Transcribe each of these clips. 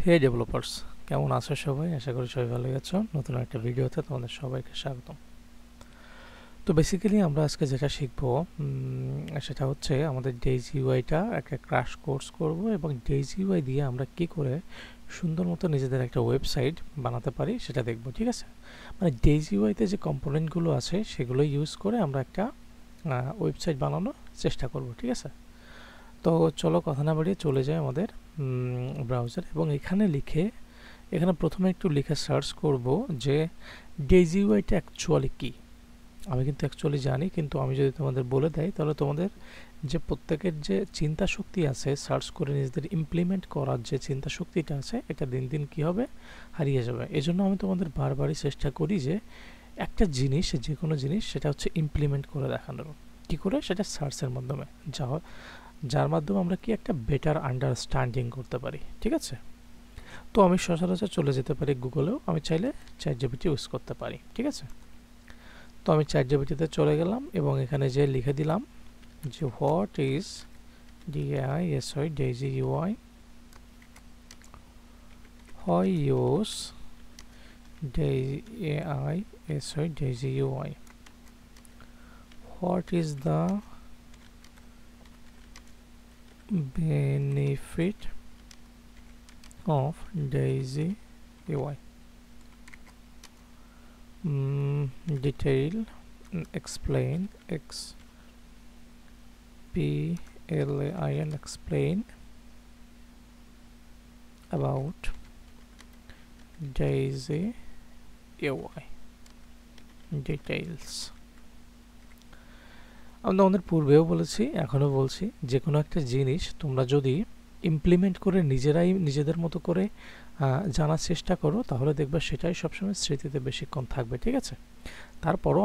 হে developers, কেমন আছো সবাই? আশা করি সবাই ভালো আছো। নতুন একটা ভিডিওতে তোমাদের সবাইকে স্বাগতম। তো বেসিক্যালি আমরা আজকে যেটা শিখবো সেটা হচ্ছে আমাদের ডেইজি ইউআইটা একটা ক্র্যাশ কোর্স করব, এবং ডেইজি ইউআই দিয়ে আমরা কি করে সুন্দর মতো নিজেদের একটা ওয়েবসাইট বানাতে পারি সেটা দেখব। ঠিক আছে, মানে ডেইজি ইউআইতে যে কম্পোনেন্টগুলো আছে সেগুলো ইউজ করে আমরা একটা ওয়েবসাইট বানানোর চেষ্টা করব। ঠিক আছে, তো চলো কথা না বাড়িয়ে চলে যাই আমাদের ব্রাউজার, এবং এখানে প্রথমে একটু লিখে সার্চ করব যে ডেইজি ইউআইটা অ্যাকচুয়ালি কী। আমি কিন্তু অ্যাকচুয়ালি জানি, কিন্তু আমি যদি তোমাদের বলে দেই তাহলে তোমাদের যে প্রত্যেকের যে চিন্তা শক্তি আছে সার্চ করে নিজেদের ইমপ্লিমেন্ট করার যে চিন্তা শক্তিটা আছে এটা দিন দিন কী হবে, হারিয়ে যাবে। এজন্য আমি তোমাদের বারবারই চেষ্টা করি যে একটা জিনিস, যে কোনো জিনিস, সেটা হচ্ছে ইমপ্লিমেন্ট করে দেখানোর। কী করে? সেটা সার্চের মাধ্যমে, যার মাধ্যমে আমরা কি একটা বেটার আন্ডারস্ট্যান্ডিং করতে পারি। ঠিক আছে, তো আমি সচরাচর চলে যেতে পারি গুগলেও, আমি চাইলে চ্যাটজিপিটি ইউজ করতে পারি। ঠিক আছে, তো আমি চ্যাটজিপিটিতে চলে গেলাম এবং এখানে যে লিখে দিলাম যে what is DISI Daisy UI, হয় use DISI Daisy UI, what is the benefit of DAISY UI. Detail, explain, explain about DAISY UI details. আমি তোমাদের পূর্বেও বলেছি, এখনও বলছি, যে কোনো একটা জিনিস তোমরা যদি ইমপ্লিমেন্ট করে নিজেদের মতো করে জানার চেষ্টা করো তাহলে দেখবে সেটাই সবসময় স্মৃতিতে বেশিক্ষণ থাকবে। ঠিক আছে, তারপরও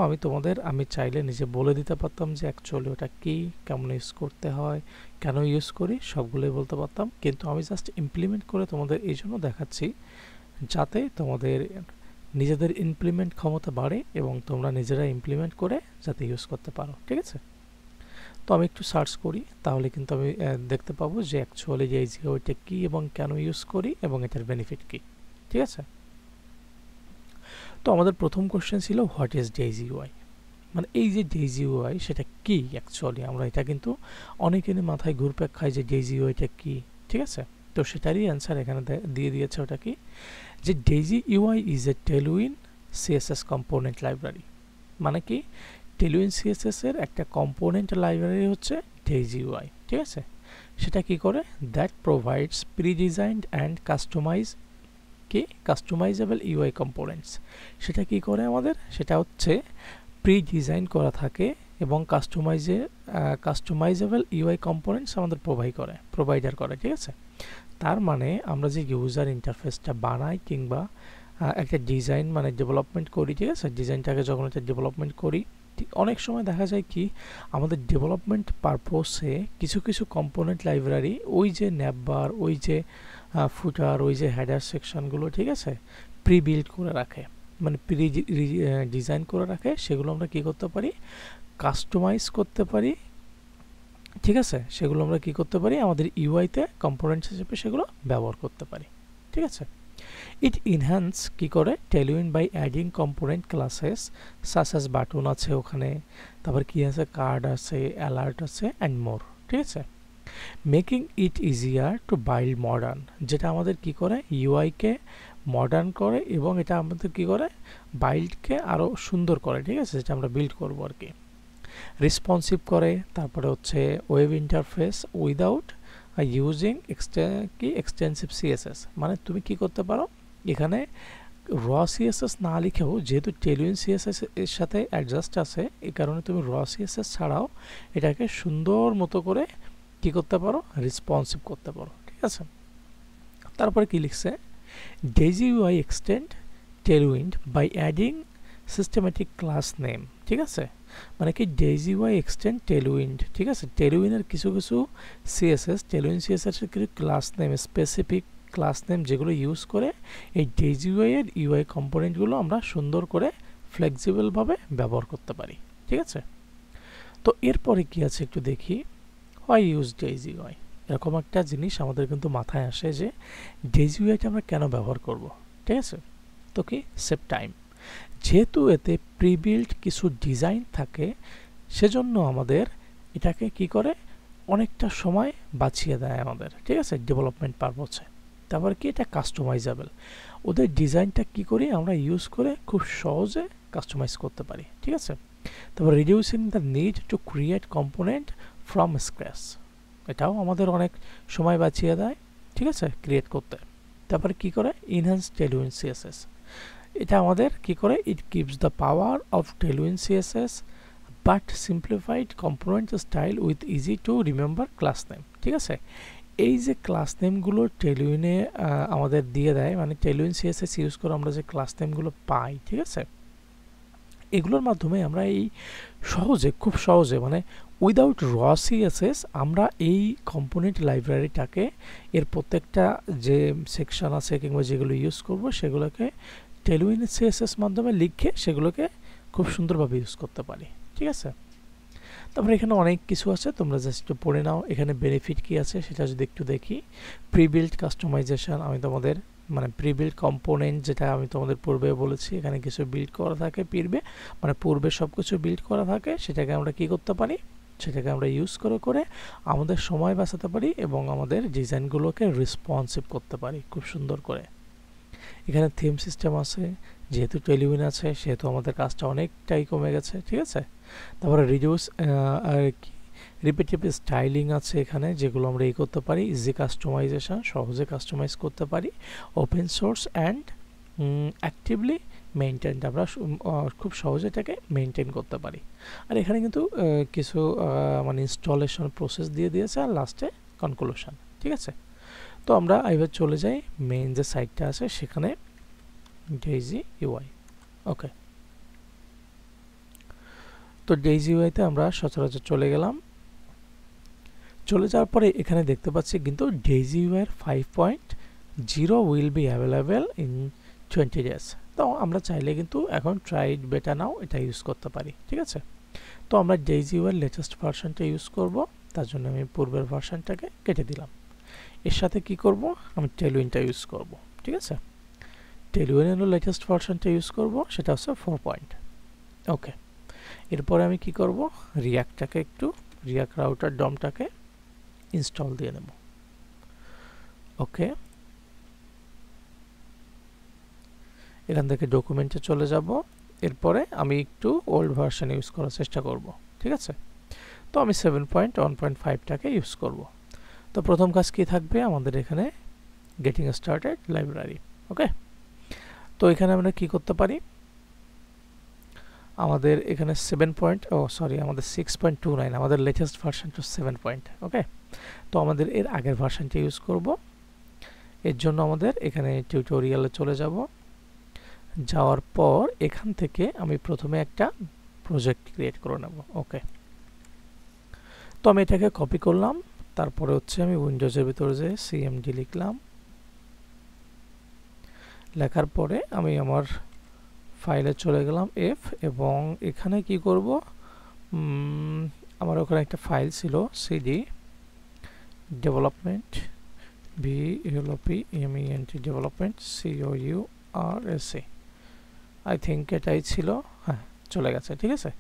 আমি চাইলে নিজে বলে দিতে পারতাম যে অ্যাকচুয়ালি ওটা কী, কেমন ইউজ করতে হয়, কেন ইউজ করি, সবগুলোই বলতে পারতাম, কিন্তু আমি জাস্ট ইমপ্লিমেন্ট করে তোমাদের এই জন্য দেখাচ্ছি যাতে তোমাদের নিজেদের ইমপ্লিমেন্ট ক্ষমতা বাড়ে এবং তোমরা নিজেরা ইমপ্লিমেন্ট করে যাতে ইউজ করতে পারো। ঠিক আছে, তো আমি একটু সার্চ করি, তাহলে কিন্তু আমি দেখতে পাবো যে অ্যাকচুয়ালি ডেইজি ইউআইটা কী এবং কেন ইউজ করি এবং এটার বেনিফিট কী। ঠিক আছে, তো আমাদের প্রথম কোশ্চেন ছিল হোয়াট ইজ ডেইজি ইউআই, মানে এই যে ডেইজি ইউআই সেটা কী অ্যাকচুয়ালি। আমরা এটা কিন্তু অনেকেরই মাথায় ঘুরপাক খাই যে ডেইজি ইউআইটা কী। ঠিক আছে, তো সেটারই অ্যান্সার এখানে দিয়ে দিয়েছে। ওটা কি? যে daisy UI is a Tailwind CSS component library. মানে কি? টেলউইন সিএসএস এর একটা কম্পোনেন্ট লাইব্রেরি হচ্ছে ডেইজি ইউআই। ঠিক আছে, সেটা কি করে? That provides predesigned and customisable UI components. সেটা কি করে আমাদের? সেটা হচ্ছে প্রি ডিজাইন করা থাকে এবং কাস্টমাইজেবল ইউআই কম্পোনেন্টস আমাদের প্রোভাইডার করে। ঠিক আছে, তার মানে আমরা যে ইউজার ইন্টারফেসটা বানাই কিংবা একটা ডিজাইন মানে ডেভেলপমেন্ট করি, ঠিক আছে, ডিজাইনটাকে যখন একটা ডেভেলপমেন্ট করি, অনেক সময় দেখা যায় কি আমাদের ডেভেলপমেন্ট পারপোসে কিছু কিছু কম্পোনেন্ট লাইব্রেরি, ওই যে ন্যাববার, ওই যে ফুটার, ওই যে হেডার সেকশনগুলো, ঠিক আছে, প্রি বিল্ড করে রাখে, মানে প্রি ডিজাইন করে রাখে, সেগুলো আমরা কি করতে পারি? কাস্টমাইজ করতে পারি। ঠিক আছে, সেগুলো আমরা কি করতে পারি? আমাদের ইউআইতে কম্পোনেন্টস হিসেবে সেগুলো ব্যবহার করতে পারি। ঠিক আছে, ইট ইনহ্যান্স কি করে? Tailwind by adding component classes such as button আছে ওখানে, তারপর কি আছে, কার্ড আছে, অ্যালার্ট আছে অ্যান্ড মোর। ঠিক আছে, making it easier to build modern, যেটা আমাদের কি করে? ইউআইকে মডার্ন করে এবং এটা আমাদের কি করে? বিল্ডকে আরও সুন্দর করে। ঠিক আছে, যেটা আমরা বিল্ড করবো আর কি। রেসপন্সিভ করে, তারপরে হচ্ছে web interface without using extensive CSS. মানে তুমি কি করতে পারো? এখানে র সিএসএস না লিখেও, যেহেতু টেলউইন সিএসএস এর সাথে অ্যাডজাস্ট আছে, এই কারণে তুমি র সিএসএস ছাড়াও এটাকে সুন্দর মতো করে কি করতে পারো? রেসপন্সিভ করতে পারো। ঠিক আছে, তারপরে কি লিখছে? Daisy UI extend Tailwind by adding systematic class name. ঠিক আছে, মানে কি? Daisy UI extend Tailwind. ঠিক আছে, টেলউইনের কিছু কিছু সিএসএস, টেলউইন সিএসএস এর কিছু class name, specific class name, যেগুলো ইউজ করে এই ডেইজি ইউআই এর ইউআই কম্পোনেন্টগুলো আমরা সুন্দর করে ফ্লেক্সিবলভাবে ব্যবহার করতে পারি। ঠিক আছে, তো এরপরে কি আছে একটু দেখি। Why use daisy UI. এরকম একটা জিনিস আমাদের কিন্তু মাথায় আসে যে ডেইজি ইউআইটা আমরা কেন ব্যবহার করব, ঠিক আছে? তো কি সেভ টাইম, যেহেতু এতে প্রিবিল্ড কিছু ডিজাইন থাকে সেজন্য আমাদের এটাকে কি করে অনেকটা সময় বাঁচিয়ে দেয় আমাদের, ঠিক আছে, ডেভেলপমেন্ট পারপোজে। তারপর কি এটা কাস্টমাইজেবল, ওদের ডিজাইনটা কি করি আমরা ইউজ করে খুব সহজে কাস্টমাইজ করতে পারি, ঠিক আছে। তারপর reducing the need to create component from scratch, এটাও আমাদের অনেক সময় বাঁচিয়ে দেয়, ঠিক আছে, ক্রিয়েট করতে। তারপরে কি করে ইনহ্যান্স টেলউইন সিএসএস, এটা আমাদের কি করে it gives the power of Tailwind CSS but simplified component style with easy to remember class name, ঠিক আছে। এই যে ক্লাস নেমগুলো টেলউইনে আমাদের দিয়ে দেয়, মানে টেলউইন সিএসএস ইউজ করে আমরা যে ক্লাস নেমগুলো পাই, ঠিক আছে, এগুলোর মাধ্যমে আমরা এই সহজে, খুব সহজে, মানে উইদাউট র সিএসএস আমরা এই কম্পোনেন্ট লাইব্রেরিটাকে এর প্রত্যেকটা যে সেকশন আছে কিংবা যেগুলো ইউজ করব সেগুলোকে টেলউইন সিএসএস মাধ্যমে লিখে সেগুলোকে খুব সুন্দরভাবে ইউজ করতে পারি, ঠিক আছে। তারপরে এখানে অনেক কিছু আছে, তোমরা জাস্ট একটু পড়ে নাও। এখানে বেনিফিট কি আছে সেটা যদি একটু দেখি, প্রিবিল্ড কাস্টমাইজেশন, আমি তোমাদের মানে প্রিবিল্ড কম্পোনেন্ট যেটা আমি তোমাদের পূর্বে বলেছি, এখানে কিছু বিল্ড করা থাকে পূর্বে সব কিছু বিল্ড করা থাকে, সেটাকে আমরা কি করতে পারি, সেটাকে আমরা ইউজ করে আমাদের সময় বাঁচাতে পারি এবং আমাদের ডিজাইনগুলোকে রেসপন্সিভ করতে পারি খুব সুন্দর করে। এখানে থিম সিস্টেম আছে, যেহেতু টেলউইন আছে সেহেতু আমাদের কাজটা অনেকটাই কমে গেছে, ঠিক আছে। তারপরে রিডিউস রিপিটেটিভ স্টাইলিং আছে এখানে, যেগুলো আমরা করতে পারি, ইজি কাস্টমাইজেশন, সহজে কাস্টমাইজ করতে পারি, open source and actively maintained, আমরা খুব সহজে এটাকে মেইনটেইন করতে পারি। আর এখানে কিন্তু কিছু মানে ইনস্টলেশন প্রসেস দিয়ে দিয়েছে আর লাস্টে কনক্লুশন, ঠিক আছে। তো আমরা এবার চলে যাই মেইন যে সাইটটা আছে সেখানে, ডেইজি ইউআই। ওকে, তো ডেইজি ইউআইতে আমরা সচরাচর চলে গেলাম। চলে যাওয়ার পরে এখানে দেখতে পাচ্ছি কিন্তু ডেইজি ইউআইয়ের 5.0 will be available in 20 days. তো আমরা চাইলে কিন্তু এখন ট্রাই ইট বেটা নাও এটা ইউজ করতে পারি, ঠিক আছে। তো আমরা ডেইজি ইউআইয়ের লেটেস্ট ভার্সনটা ইউজ করব, তার জন্য আমি পূর্বের ভার্সনটাকে কেটে দিলাম। এর সাথে কি করব, আমি টেলউইনটা ইউজ করব, ঠিক আছে। টেলউইনের লেটেস্ট ভার্সনটা ইউজ করব, সেটা হচ্ছে 4. ওকে, এরপরে আমি কি করব, রিয়াক্ট রাউটার ডমটাকে ইনস্টল দিয়ে নেব। ওকে, এখান থেকে ডকুমেন্টে চলে যাব। এরপরে আমি একটু ওল্ড ভার্সন ইউজ করার চেষ্টা করব, ঠিক আছে। তো আমি 7.1.5টাকে ইউজ করব। তো প্রথম কাজ কি থাকবে আমাদের এখানে, গেটিং স্টার্টেড লাইব্রেরি। ওকে, তো এখানে আমরা কি করতে পারি, আমাদের এখানে 6.29, আমাদের লেটেস্ট ভার্সন টু 7. ওকে, তো আমাদের এর আগের ভার্সনটা ইউজ করব। এর জন্য আমাদের এখানে টিউটোরিয়ালে চলে যাব। যাওয়ার পর এখান থেকে আমি প্রথমে একটা প্রজেক্ট ক্রিয়েট করে নেব। ওকে, তো আমি এটাকে কপি করলাম, তারপরে হচ্ছে আমি উইন্ডোজের ভিতরে যে সিএমডি লিখলাম, লেখার পরে আমি আমার ফাইলে চলে গেলাম এফ, এবং এখানে কি করব, আমার ওখানে একটা ফাইল ছিল CD development, VLOPMENT development COURSE, I think এটাই ছিল, হ্যাঁ চলে গেছে, ঠিক আছে।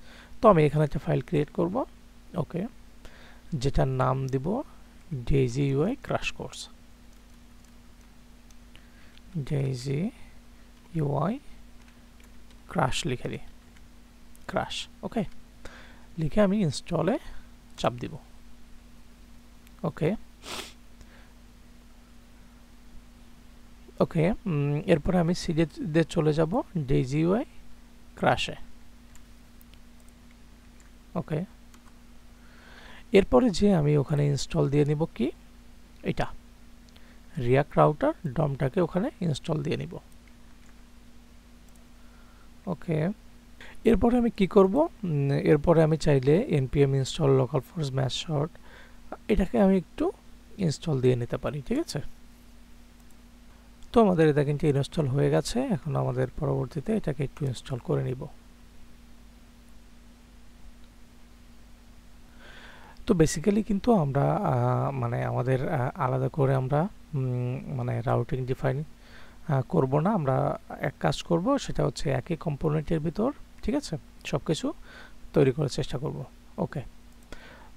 তো আমি এখানে একটা ফাইল ক্রিয়েট করব। ওকে, যেটার নাম দিব daisy UI crash course, daisy UI crash লিখে দিই, ক্র্যাশ। ওকে, লিখে আমি ইনস্টলে চাপ দিব। ওকে, ওকে, এরপরে আমি সিডিতে চলে যাব ডেইজি ইউআই ক্র্যাশে। ওকে, এরপরে যে আমি ওখানে ইনস্টল দিয়ে নিব কি, এটা রিয়াক্ট রাউটার ডমটাকে ওখানে ইনস্টল দিয়ে নিব। ওকে, এরপরে আমি কি করব, এরপরে আমি চাইলে npm install localhost mashort এটাকে আমি একটু ইনস্টল দিয়ে নিতে পারি, ঠিক আছে। তো আমাদের এটা কিন্তু ইনস্টল হয়ে গেছে, এখন আমাদের পরবর্তীতে এটাকে একটু ইনস্টল করে নিব। তো বেসিক্যালি কিন্তু আমরা মানে আমাদের আলাদা করে আমরা মানে রাউটিং ডিফাইন করব না, আমরা এক কাজ করব, সেটা হচ্ছে একই কম্পোনেন্টের ভিতর, ঠিক আছে, সব কিছু তৈরি করার চেষ্টা করব। ওকে,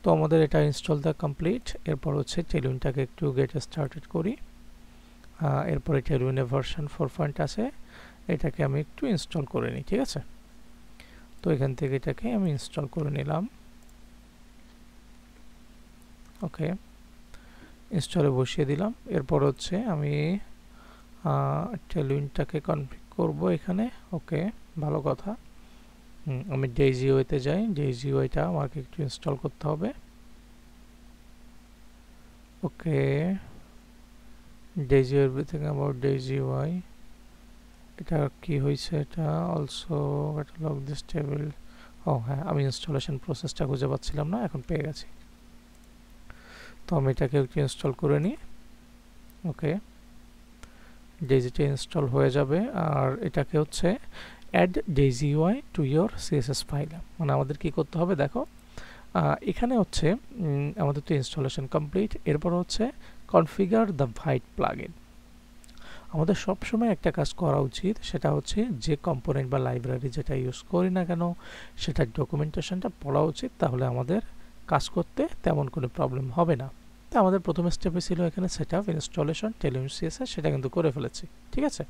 তো আমাদের এটা ইনস্টল দ্য কমপ্লিট। এরপর হচ্ছে টেলুইনটাকে একটু গেট স্টার্টেড করি। এরপরে টেলুইনের ভার্সন 4 আছে, এটাকে আমি একটু ইনস্টল করে নিই, ঠিক আছে। তো এখান থেকে এটাকে আমি ইনস্টল করে নিলাম। ওকে, ইনস্টলে বসিয়ে দিলাম। এরপর হচ্ছে আমি টেলুইনটাকে কনফিগ করব এখানে। ওকে, ভালো কথা। আমি ডেইজিওতে যাই, ডেইজিওটা আমাকে একটু ইনস্টল করতে হবে। ওকে, ডেইজি এভরিথিং অ্যাবাউট ডেইজিওয়াই, এটা কি হয়েছে, এটা অলসো ক্যাটালগ দিস টেবিল। ও হ্যাঁ, আমি ইনস্টলেশন প্রসেসটা খুঁজে পাচ্ছিলাম না, এখন পেয়ে গেছি। তো আমি এটাকে একটু ইনস্টল করে নিই। ওকে, ডেইজিটা ইনস্টল হয়ে যাবে। আর এটাকে হচ্ছে add DaisyUI to your CSS file, মানে আমাদের কি করতে হবে দেখো, এখানে হচ্ছে আমাদের তো ইনস্টলেশন কমপ্লিট। এরপর হচ্ছে কনফিগার দ্য ভাইট প্লাগইন। আমাদের সবসময় একটা কাজ করা উচিত, সেটা হচ্ছে যে কম্পোনেন্ট বা লাইব্রেরি যেটা ইউজ করি না কেন সেটার ডকুমেন্টেশনটা পড়া উচিত, তাহলে আমাদের কাজ করতে তেমন কোনো প্রবলেম হবে না। তো আমাদের প্রথম স্টেপে ছিল এখানে সেট আপ ইনস্টলেশন টেলুইন সিএসএস, সেটা কিন্তু করে ফেলেছি, ঠিক আছে।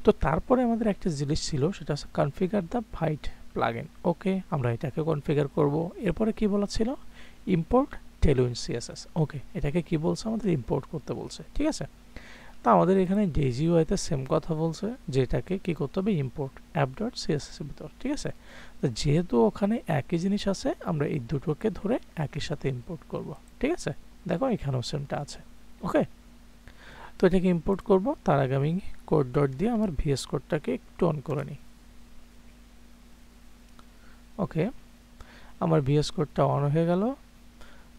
তো তারপরে আমাদের একটা জিনিস ছিল, সেটা হচ্ছে কনফিগার দ্য ভাইট প্লাগইন। ওকে, আমরা এটাকে কনফিগার করব। এরপরে কি বলা ছিল, ইম্পোর্ট টেলুইন সিএসএস। ওকে, এটাকে কি বলছে, আমাদের ইম্পোর্ট করতে বলছে, ঠিক আছে। তা আমাদের এখানে ডেইজিওতে সেম কথা বলছে, যে এটাকে কি করতে হবে, ইম্পোর্ট অ্যাপ ডট সিএসএস এর ভিতর, ঠিক আছে। তো যেহেতু ওখানে একই জিনিস আছে, আমরা এই দুটোকে ধরে একই সাথে ইম্পোর্ট করব, ঠিক আছে। দেখো এখানেও সেমটা আছে। ওকে, তো এটাকে ইম্পোর্ট করব, তার আগে আমি কোড ডট দিয়ে আমার ভিএস কোডটাকে একটু অন করে নিই। ওকে, আমার ভিএস কোডটা অন হয়ে গেল।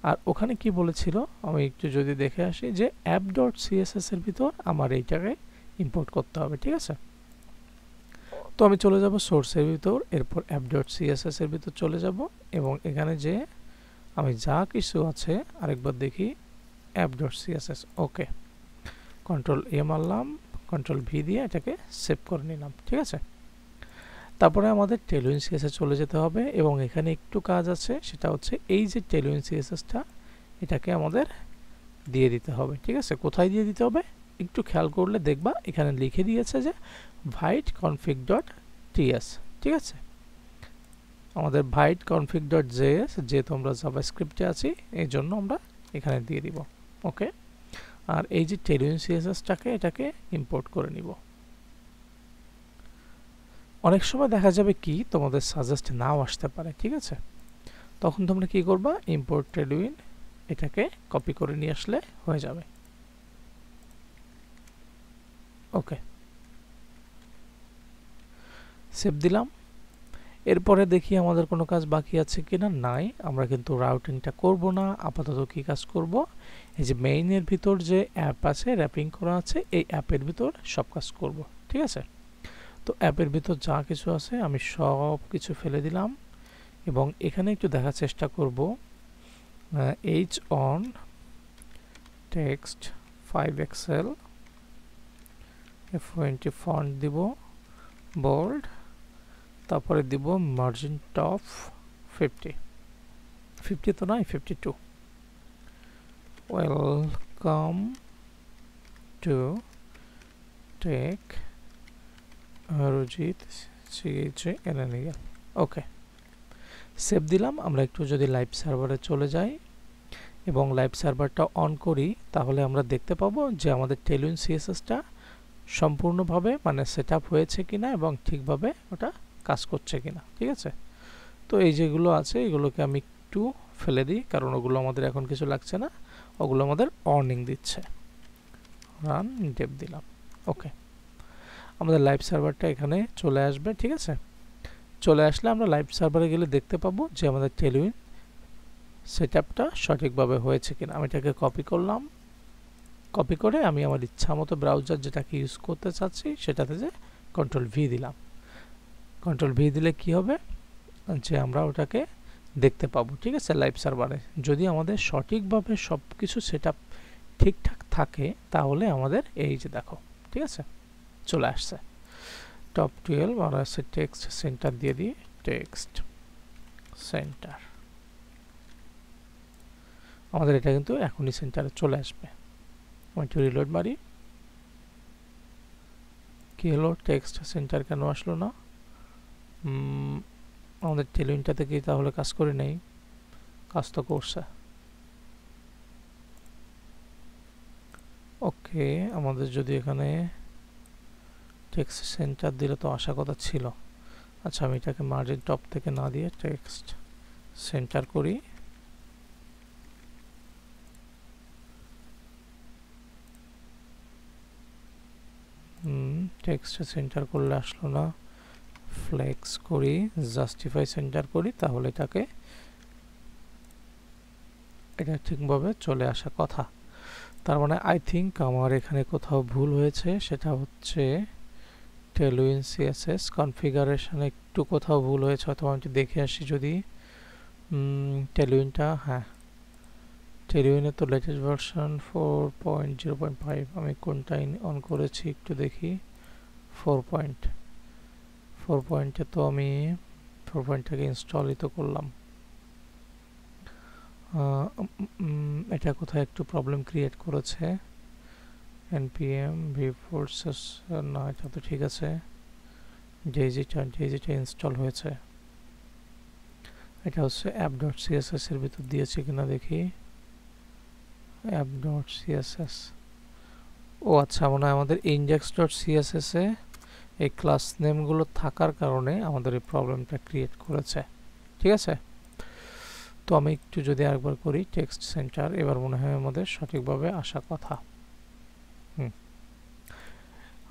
আর ওখানে কি বলেছিল, আমি একটু যদি দেখে আসি, যে অ্যাপ ডট সিএসএস এর ভিতর আমার এইটাকে ইম্পোর্ট করতে হবে, ঠিক আছে। তো আমি চলে যাব সোর্সের ভিতর, এরপর অ্যাপ ডট সিএসএস এর ভিতর চলে যাব, এবং এখানে যে আমি যা কিছু আছে আরেকবার দেখি, অ্যাপ ডট সিএসএস। ওকে, কন্ট্রোল এ মারলাম, কন্ট্রোল ভি দিয়ে এটাকে সেভ করে নিলাম, ঠিক আছে। তারপরে আমাদের টেলুইন সিএসএস চলে যেতে হবে, এবং এখানে একটু কাজ আছে, সেটা হচ্ছে এই যে টেলুইন সিএসএসটা, এটাকে আমাদের দিয়ে দিতে হবে, ঠিক আছে। কোথায় দিয়ে দিতে হবে, একটু খেয়াল করলে দেখবা এখানে লিখে দিয়েছে যে ভাইট কনফিগ ডট টিএস, ঠিক আছে। আমাদের ভাইট কনফিগ ডট জেএস, যেহেতু আমরা জাভাস্ক্রিপ্টে আছি, এই জন্য আমরা এখানে দিয়ে দিব। ওকে, আর এই যে টেলুইন সিএসএসটাকে এটাকে ইম্পোর্ট করে নিব। অনেক সময় দেখা যাবে কি তোমাদের সাজেস্ট নাও আসতে পারে, ঠিক আছে। তখন তোমরা কি করবা, ইম্পোর্ট টেলুইন এটাকে কপি করে নিয়ে আসলে হয়ে যাবে। ওকে, সেভ দিলাম। এরপরে দেখি আমাদের কোনো কাজ বাকি আছে কিনা, নাই। আমরা কিন্তু রাউটিংটা করব না, আপাতত কি কাজ করব, এই যে মেইনের ভিতর যে অ্যাপ আছে র্যাপিং করা আছে, এই অ্যাপের ভিতর সব কাজ করব, ঠিক আছে। তো অ্যাপের ভিতর যা কিছু আছে আমি সব কিছু ফেলে দিলাম, এবং এখানে একটু দেখার চেষ্টা করব, H on text 5 XL F20 font দিব, বোল্ড, তারপরে দিব মার্জিন টপ 50 তো নয় 52। Welcome to tech Rujit CHANNEL। Okay, save দিলাম। আমরা একটু যদি লাইভ সার্ভারে চলে যাই এবং লাইভ সার্ভারটা অন করি, তাহলে আমরা দেখতে পাবো যে আমাদের টেলুইন সিএসএসটা সম্পূর্ণভাবে মানে সেট আপ হয়েছে কিনা এবং ঠিকভাবে ওটা কাজ করছে কিনা, ঠিক আছে। তো এই যেগুলো আছে এগুলোকে আমি একটু ফেলে দিই, কারণ ওগুলো আমাদের এখন কিছু লাগছে না, ওগুলো আমাদের ওয়ার্নিং দিচ্ছে। রান ডেভ দিলাম। ওকে, আমাদের লাইভ সার্ভারটা এখানে চলে আসবে, ঠিক আছে। চলে আসলে আমরা লাইভ সার্ভারে গেলে দেখতে পাবো যে আমাদের টেলুইন সেট আপটা সঠিকভাবে হয়েছে কিনা। আমি এটাকে কপি করলাম, কপি করে আমি আমার ইচ্ছা মতো ব্রাউজার যেটাকে ইউজ করতে চাচ্ছি সেটাতে যে কন্ট্রোল ভি দিলাম। কন্ট্রোল ভি দিলে কি হবে, যে আমরা ওটাকে দেখতে পাবো, ঠিক আছে, লাইভ সার্ভারে। যদি আমাদের সঠিকভাবে সব কিছু সেট আপ ঠিকঠাক থাকে তাহলে আমাদের এই যে দেখো, ঠিক আছে, চলে আসছে টপ 12 আর আছে টেক্সট সেন্টার দিয়ে দিই, টেক্সট সেন্টার, আমাদের এটা কিন্তু এখনই সেন্টারে চলে আসবে। আমি একটু রিলোড মারি, কি হলো, টেক্সট সেন্টার কেন আসলো না? আমাদের টেলুইনটা থেকেই তাহলে কাজ করে নেই, কাজ তো করছে। ওকে, আমাদের যদি এখানে টেক্সট সেন্টার দিলে তো আসা কথা ছিল। আচ্ছা, আমি এটাকে মার্জিন টপ থেকে না দিয়ে টেক্সট সেন্টার করি। টেক্সট সেন্টার করলে আসলো না, ফ্লেক্স করি, জাস্টিফাই সেন্টার করি, তাহলে এটা ঠিকভাবে চলে আসা কথা। তার মানে আই থিঙ্ক আমার এখানে কোথাও ভুল হয়েছে, সেটা হচ্ছে টেলুইন সিএসএস কনফিগারেশনে একটু কোথাও ভুল হয়েছে, হয়তো আমি একটু দেখে আসি যদি। টেলুইনটা, হ্যাঁ, টেলুইনে তো লেটেস্ট ভার্সন 4.0.5, আমি কোনটা অন করেছি একটু দেখি। 4 পয়েন্টে তো আমি 4 পয়েন্টটাকে ইনস্টলই তো করলাম। এটা কোথায় একটু প্রবলেম ক্রিয়েট করেছে, npm vforces, না এটা তো ঠিক আছে। ডেইজিটা ইনস্টল হয়েছে, এটা হচ্ছে app.css এর ভিতর দিয়েছে কিনা দেখি। app.css, ও আচ্ছা, মনে হয় আমাদের index.css এ এই ক্লাস নেমগুলো থাকার কারণে আমাদের এই প্রবলেমটা ক্রিয়েট করেছে, ঠিক আছে। তো আমি একটু যদি আরেকবার করি টেক্সট সেন্টার, এবার মনে হয় আমাদের সঠিকভাবে আসা কথা।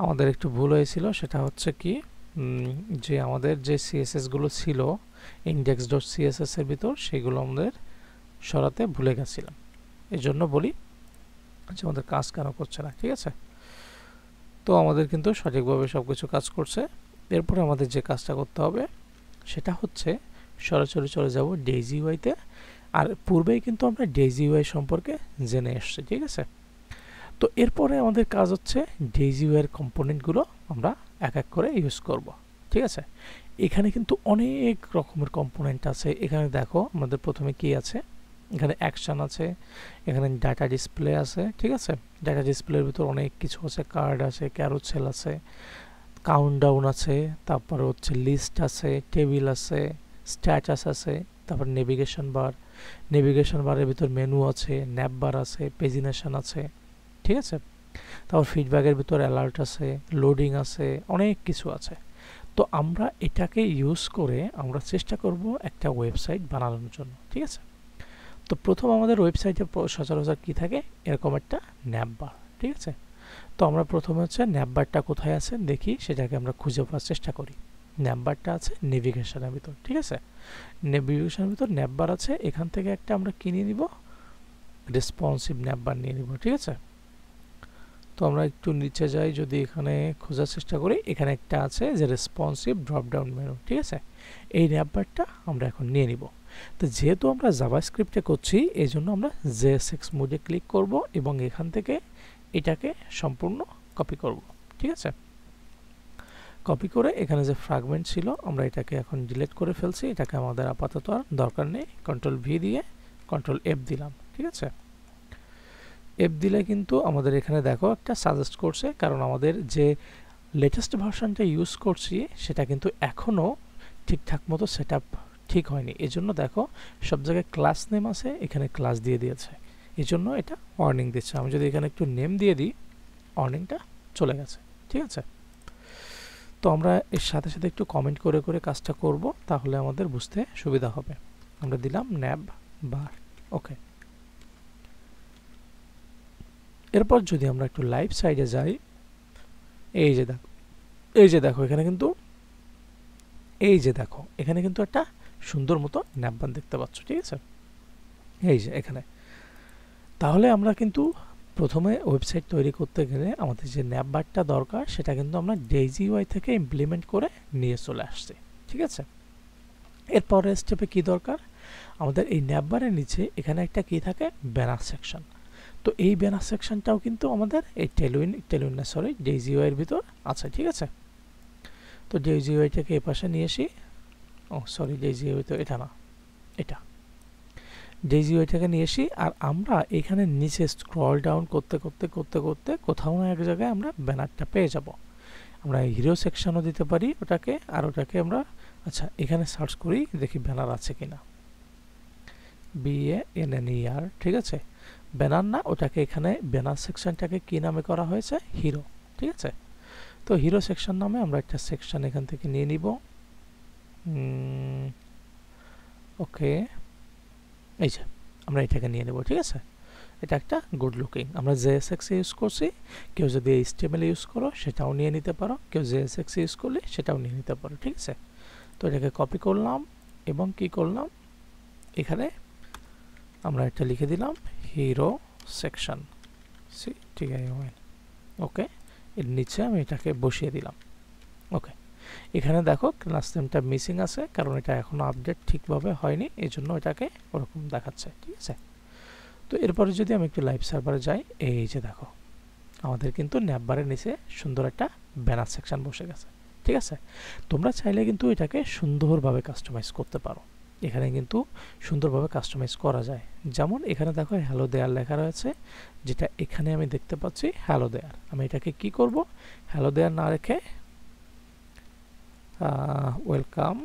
আমাদের একটু ভুল হয়েছিল, সেটা হচ্ছে কি, যে আমাদের যে সিএসএস গুলো ছিল index.css এর ভিতর, সেগুলো আমাদের সরাতে ভুলে গেছিলাম। এই জন্য বলি যে আমাদের কাজ কেন করছে না, ঠিক আছে। তো আমাদের কিন্তু সঠিকভাবে সবকিছু কাজ করছে। এরপরে আমাদের যে কাজটা করতে হবে সেটা হচ্ছে সরাসরি চলে যাব ডেইজি ইউআইতে। আর পূর্বেই কিন্তু আমরা ডেইজি ইউআই সম্পর্কে জেনে এসেছি, ঠিক আছে। তো এরপরে আমাদের কাজ হচ্ছে ডেইজি ইউআই এর কম্পোনেন্টগুলো আমরা এক এক করে ইউজ করব, ঠিক আছে। এখানে কিন্তু অনেক রকমের কম্পোনেন্ট আছে। এখানে দেখো আমাদের প্রথমে কি আছে, এখানে অ্যাকশন আছে, এখানে ডাটা ডিসপ্লে আছে, ঠিক আছে। ডাটা ডিসপ্লের ভিতর অনেক কিছু আছে, কার্ড আছে, ক্যারোসেল আছে, কাউন্টডাউন আছে, তারপরে হচ্ছে লিস্ট আছে, টেবিল আছে, স্ট্যাটাস আছে, তারপর নেভিগেশন বারের ভিতর মেনু আছে, ন্যাপ বার আছে, পেজিনেশন আছে, ঠিক আছে। তারপর ফিডব্যাকের ভিতর অ্যালার্ট আছে, লোডিং আছে, অনেক কিছু আছে। তো আমরা এটাকে ইউজ করে আমরা চেষ্টা করব একটা ওয়েবসাইট বানানোর জন্য, ঠিক আছে। তো প্রথম আমাদের ওয়েবসাইটে সচরাচর কী থাকে, এরকম একটা ন্যাপ বার, ঠিক আছে। তো আমরা প্রথমে হচ্ছে ন্যাপ বারটা কোথায় আছে দেখি, সেটাকে আমরা খুঁজে পাওয়ার চেষ্টা করি। ন্যাপ বারটা আছে নেভিগেশনের ভিতর, ঠিক আছে। নেভিগেশনের ভিতর ন্যাপ বার আছে, এখান থেকে একটা আমরা কিনে নিব, রেসপন্সিভ ন্যাপ বার নিয়ে নিব, ঠিক আছে। তো আমরা একটু নিচে যাই, যদি এখানে খোঁজার চেষ্টা করি, এখানে একটা আছে যে রেসপন্সিভ ড্রপ ডাউন মেনু, ঠিক আছে। এই ন্যাপ বারটা আমরা এখন নিয়ে নিব। তো যেহেতু আমরা জাভাস্ক্রিপ্টে করছি, এই জন্য আমরা জেএসএক্স মোডে ক্লিক করব এবং এখান থেকে এটাকে সম্পূর্ণ কপি করব, ঠিক আছে। কপি করে এখানে যে ফ্র্যাগমেন্ট ছিল আমরা এটাকে এখন ডিলিট করে ফেলছি, এটাকে আমাদের আপাতত আর দরকার নেই। কন্ট্রোল ভি দিয়ে কন্ট্রোল এফ দিলাম, ঠিক আছে। এফ দিলে কিন্তু আমাদের এখানে দেখো একটা সাজেস্ট করছে, কারণ আমাদের যে লেটেস্ট ভার্সনটা ইউজ করছি সেটা কিন্তু এখনও ঠিকঠাক মতো সেট আপ ঠিক হয়নি। এজন্য দেখো সব জায়গায় ক্লাস নেম আছে, এখানে ক্লাস দিয়ে দিয়েছে, এই জন্য এটা ওয়ার্নিং দিচ্ছে। আমি যদি এখানে একটু নেম দিয়ে দিই, ওয়ার্নিংটা চলে গেছে, ঠিক আছে। তো আমরা এর সাথে সাথে একটু কমেন্ট করে করে কাজটা করব, তাহলে আমাদের বুঝতে সুবিধা হবে। আমরা দিলাম ন্যাব বার, ওকে। এরপর যদি আমরা একটু লাইভ সাইডে যাই, এই যে দেখো এখানে কিন্তু এখানে কিন্তু একটা সুন্দর মতো ন্যাপ বার দেখতে পাচ্ছ, ঠিক আছে। এই যে এখানে, তাহলে আমরা কিন্তু প্রথমে ওয়েবসাইট তৈরি করতে গেলে আমাদের যে ন্যাপ বারটা দরকার সেটা কিন্তু আমরা ডেইজি ইউআই থেকে ইমপ্লিমেন্ট করে নিয়ে চলে আসছি, ঠিক আছে। এরপরের স্টেপে কি দরকার, আমাদের এই ন্যাভবারের নিচে এখানে একটা কি থাকে, ব্যানার সেকশন। তো এই ব্যানার সেকশনটাও কিন্তু আমাদের এই টেলউইন না সরি ডেইজিউআই এর ভিতর আছে, ঠিক আছে। তো ডেইজিউআইটাকে এই পাশে নিয়ে আসি, ও সরি ডেইজিউআই তো এটা না, এটা ডেইজিউআইটাকে নিয়ে আসি। আর আমরা এখানে নিচে স্ক্রল ডাউন করতে করতে করতে করতে কোথাও না এক জায়গায় আমরা ব্যানারটা পেয়ে যাব। আমরা হিরো সেকশনও দিতে পারি ওটাকে, আর ওটাকে আমরা আচ্ছা এখানে সার্চ করি দেখি ব্যানার আছে কিনা, BANNER, ঠিক আছে। ব্যানার না, ওটাকে এখানে ব্যানার সেকশনটাকে কি নামে করা হয়েছে, হিরো, ঠিক আছে। তো হিরো সেকশন নামে আমরা একটা সেকশন এখান থেকে নিয়ে নিব। ওকে, এই যে আমরা এটাকে নিয়ে নেব, ঠিক আছে। এটা একটা গুড লুকিং। আমরা JSX ইউজ করছি, কেউ যদি HTML ইউজ করো সেটাও নিয়ে নিতে পারো, কেউ JSX ইউজ করলে সেটাও নিয়ে নিতে পারো, ঠিক আছে। তো এটাকে কপি করলাম এবং কি করলাম, এখানে আমরা এটা লিখে দিলাম হিরো সেকশন, CTION, ওকে। এর নিচে আমি এটাকে বসিয়ে দিলাম, ওকে। এখানে দেখো ক্লাস নেমটা মিসিং আছে, কারণ এটা এখনো আপডেট ঠিকভাবে হয়নি, এই জন্য এটাকে ওরকম দেখাচ্ছে, ঠিক আছে। তো এরপরে যদি আমি একটু লাইভ সার্ভারে যাই, এই যে দেখো আমাদের কিন্তু ন্যাভবারের নিচে সুন্দর একটা ব্যানার সেকশন বসে গেছে, ঠিক আছে। তোমরা চাইলে কিন্তু এটাকে সুন্দরভাবে কাস্টমাইজ করতে পারো। এখানে কিন্তু সুন্দরভাবে কাস্টমাইজ করা যায়। যেমন এখানে দেখো হ্যালো দেয়ার লেখা রয়েছে, যেটা এখানে আমি দেখতে পাচ্ছি হ্যালো দেয়ার। আমি এটাকে কি করব, হ্যালো দেয়ার না রেখে welcome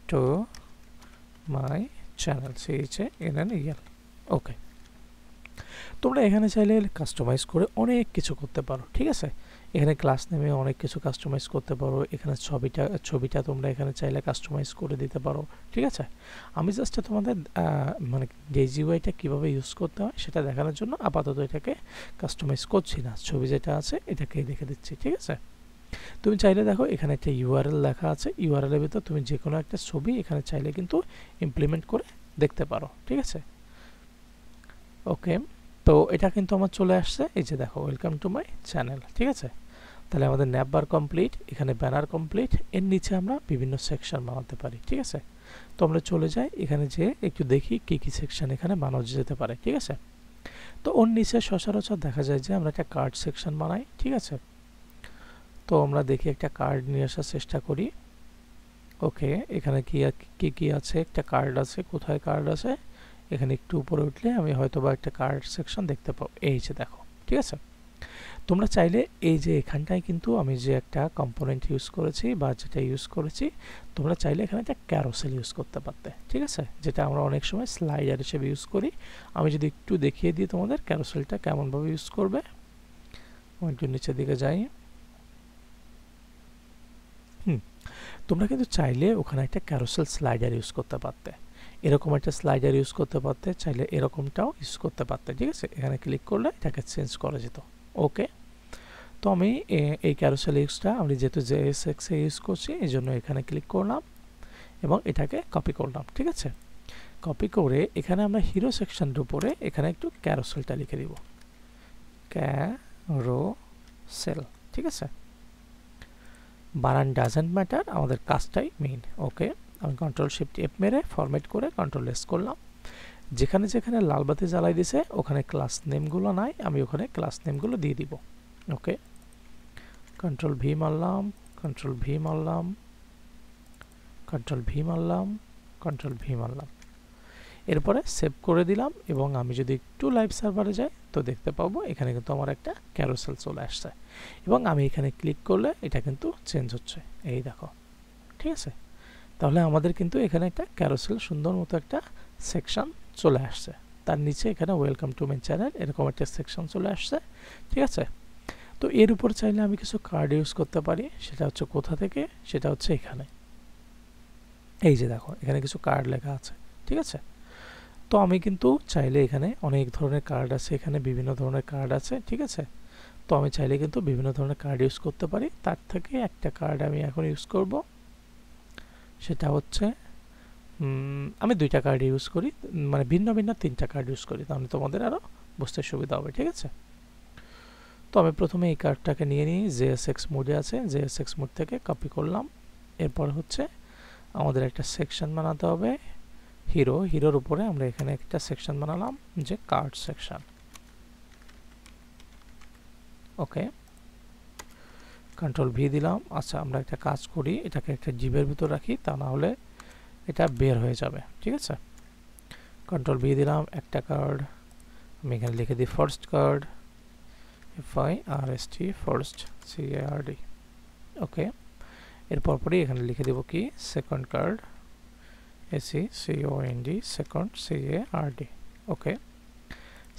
to my channel, CHANNEL, ওকে। তোমরা এখানে চাইলে কাস্টমাইজ করে অনেক কিছু করতে পারো, ঠিক আছে। এখানে ক্লাস নেমে অনেক কিছু কাস্টমাইজ করতে পারো। এখানে ছবিটা তোমরা এখানে চাইলে কাস্টমাইজ করে দিতে পারো, ঠিক আছে। আমি জাস্ট তোমাদের মানে ডেইজিউআইটা কীভাবে ইউজ করতে হয় সেটা দেখানোর জন্য আপাতত এটাকে কাস্টমাইজ করছি না, ছবি যেটা আছে এটাকেই দেখে দিচ্ছি, ঠিক আছে। তুমি চাইলে দেখো এখানে একটা URL লেখা আছে, URL এর ভিতর তুমি যে কোনো একটা ছবি এখানে চাইলে কিন্তু ইমপ্লিমেন্ট করে দেখতে পারো, ঠিক আছে, ওকে। তো এটা কিন্তু আমার চলে আসছে, এই যে দেখো ওয়েলকাম টু মাই চ্যানেল, ঠিক আছে। তাহলে আমাদের ন্যাভবার কমপ্লিট, এখানে ব্যানার কমপ্লিট, এর নিচে আমরা বিভিন্ন সেকশন বানাতে পারি, ঠিক আছে। তো আমরা চলে যাই এখানে, যে একটু দেখি কি কি সেকশন এখানে বানানো যেতে পারে, ঠিক আছে। তো ওর নিচে সচরাচর দেখা যায় যে আমরা একটা কার্ড সেকশন বানাই, ঠিক আছে। তো আমরা দেখি একটা কার্ড নিয়ে আসার চেষ্টা করি, ওকে। এখানে কি আছে, একটা কার্ড আছে, কোথায় কার্ড আছে, এখানে একটু উপরে উঠলে আমি হয়তো বা একটা কার্ড সেকশন দেখতে পাবো, এই যে দেখো, ঠিক আছে। তোমরা চাইলে এই যে এখানটায় কিন্তু আমি যে একটা কম্পোনেন্ট ইউজ করেছি বা যেটা ইউজ করেছি, তোমরা চাইলে এখানে একটা ক্যারোসেল ইউজ করতে পারতে, ঠিক আছে, যেটা আমরা অনেক সময় স্লাইডার হিসেবে ইউজ করি। আমি যদি একটু দেখিয়ে দিই তোমাদের ক্যারোসেলটা কেমনভাবে ইউজ করবে, আমি একটু নিচের দিকে যাই। তোমরা কিন্তু চাইলে ওখানে একটা ক্যারোসেল স্লাইডার ইউজ করতে পারতে, এরকম একটা স্লাইডার ইউজ করতে পারতে, চাইলে এরকমটাও ইউজ করতে পারতে, ঠিক আছে। এখানে ক্লিক করলে এটাকে চেঞ্জ করা যেত, ওকে। তো আমি এই ক্যারোসেল ইউজটা আমি যেহেতু JSX এ ইউজ করছি এই জন্য এখানে ক্লিক করলাম এবং এটাকে কপি করলাম, ঠিক আছে। কপি করে এখানে আমরা হিরো সেকশনের উপরে এখানে একটু ক্যারোসেলটা লিখে দিব, ক্যারোসেল, ঠিক আছে। বানান ডাজেন্ট ম্যাটার, আমাদের কাজটাই মেইন, ওকে। আমি Ctrl+Shift+F মেরে ফরম্যাট করে Ctrl+S করলাম। যেখানে যেখানে লাল বাতি জ্বালাই দিছে ওখানে ক্লাস নেমগুলো নাই, আমি ওখানে ক্লাস নেমগুলো দিয়ে দিব, ওকে। Ctrl+V মারলাম, Ctrl+V মারলাম, Ctrl+V মারলাম, Ctrl+V মারলাম, এরপরে সেভ করে দিলাম। এবং আমি যদি একটু লাইভ সার্ভারে যাই তো দেখতে পাবো এখানে কিন্তু আমার একটা ক্যারোসেল চলে আসছে এবং আমি এখানে ক্লিক করলে এটা কিন্তু চেঞ্জ হচ্ছে, এই দেখো, ঠিক আছে। তাহলে আমাদের কিন্তু এখানে একটা ক্যারোসেল সুন্দর মতো একটা সেকশন চলে আসছে, তার নিচে এখানে ওয়েলকাম টু মাই চ্যানেল এরকম একটা সেকশন চলে আসছে, ঠিক আছে। তো এর উপর চাইলে আমি কিছু কার্ড ইউজ করতে পারি, সেটা হচ্ছে কোথা থেকে, সেটা হচ্ছে এখানে, এই যে দেখো এখানে কিছু কার্ড লেখা আছে, ঠিক আছে। তো আমি কিন্তু চাইলে এখানে অনেক ধরনের কার্ড আছে, এখানে বিভিন্ন ধরনের কার্ড আছে, ঠিক আছে। তো আমি চাইলে কিন্তু বিভিন্ন ধরনের কার্ড ইউজ করতে পারি, তার থেকে একটা কার্ড আমি এখন ইউজ করব, সেটা হচ্ছে আমি দুইটা কার্ড ইউজ করি, মানে ভিন্ন ভিন্ন তিনটা কার্ড ইউজ করি, তাহলে তোমাদের আরও বুঝতে সুবিধা হবে, ঠিক আছে। তো আমি প্রথমে এই কার্ডটাকে নিয়ে নিই, JSX মোডে আছে, JSX মোড থেকে কপি করলাম, এরপর হচ্ছে আমাদের একটা সেকশন বানাতে হবে হিরোর উপরে আমরা এখানে একটা সেকশন বানালাম যে কার্ড সেকশন। ওকে, কন্ট্রোল ভি দিলাম। আচ্ছা, আমরা একটা কাজ করি, এটাকে একটা জিপের ভিতর রাখি, তা না হলে এটা বের হয়ে যাবে। ঠিক আছে, কন্ট্রোল ভি দিলাম, একটা কার্ড আমি এখানে লিখে দিই first card, FIRST first CARD। ওকে, এরপর পরই এখানে লিখে দেব কি second card, SECOND second CARD। ওকে,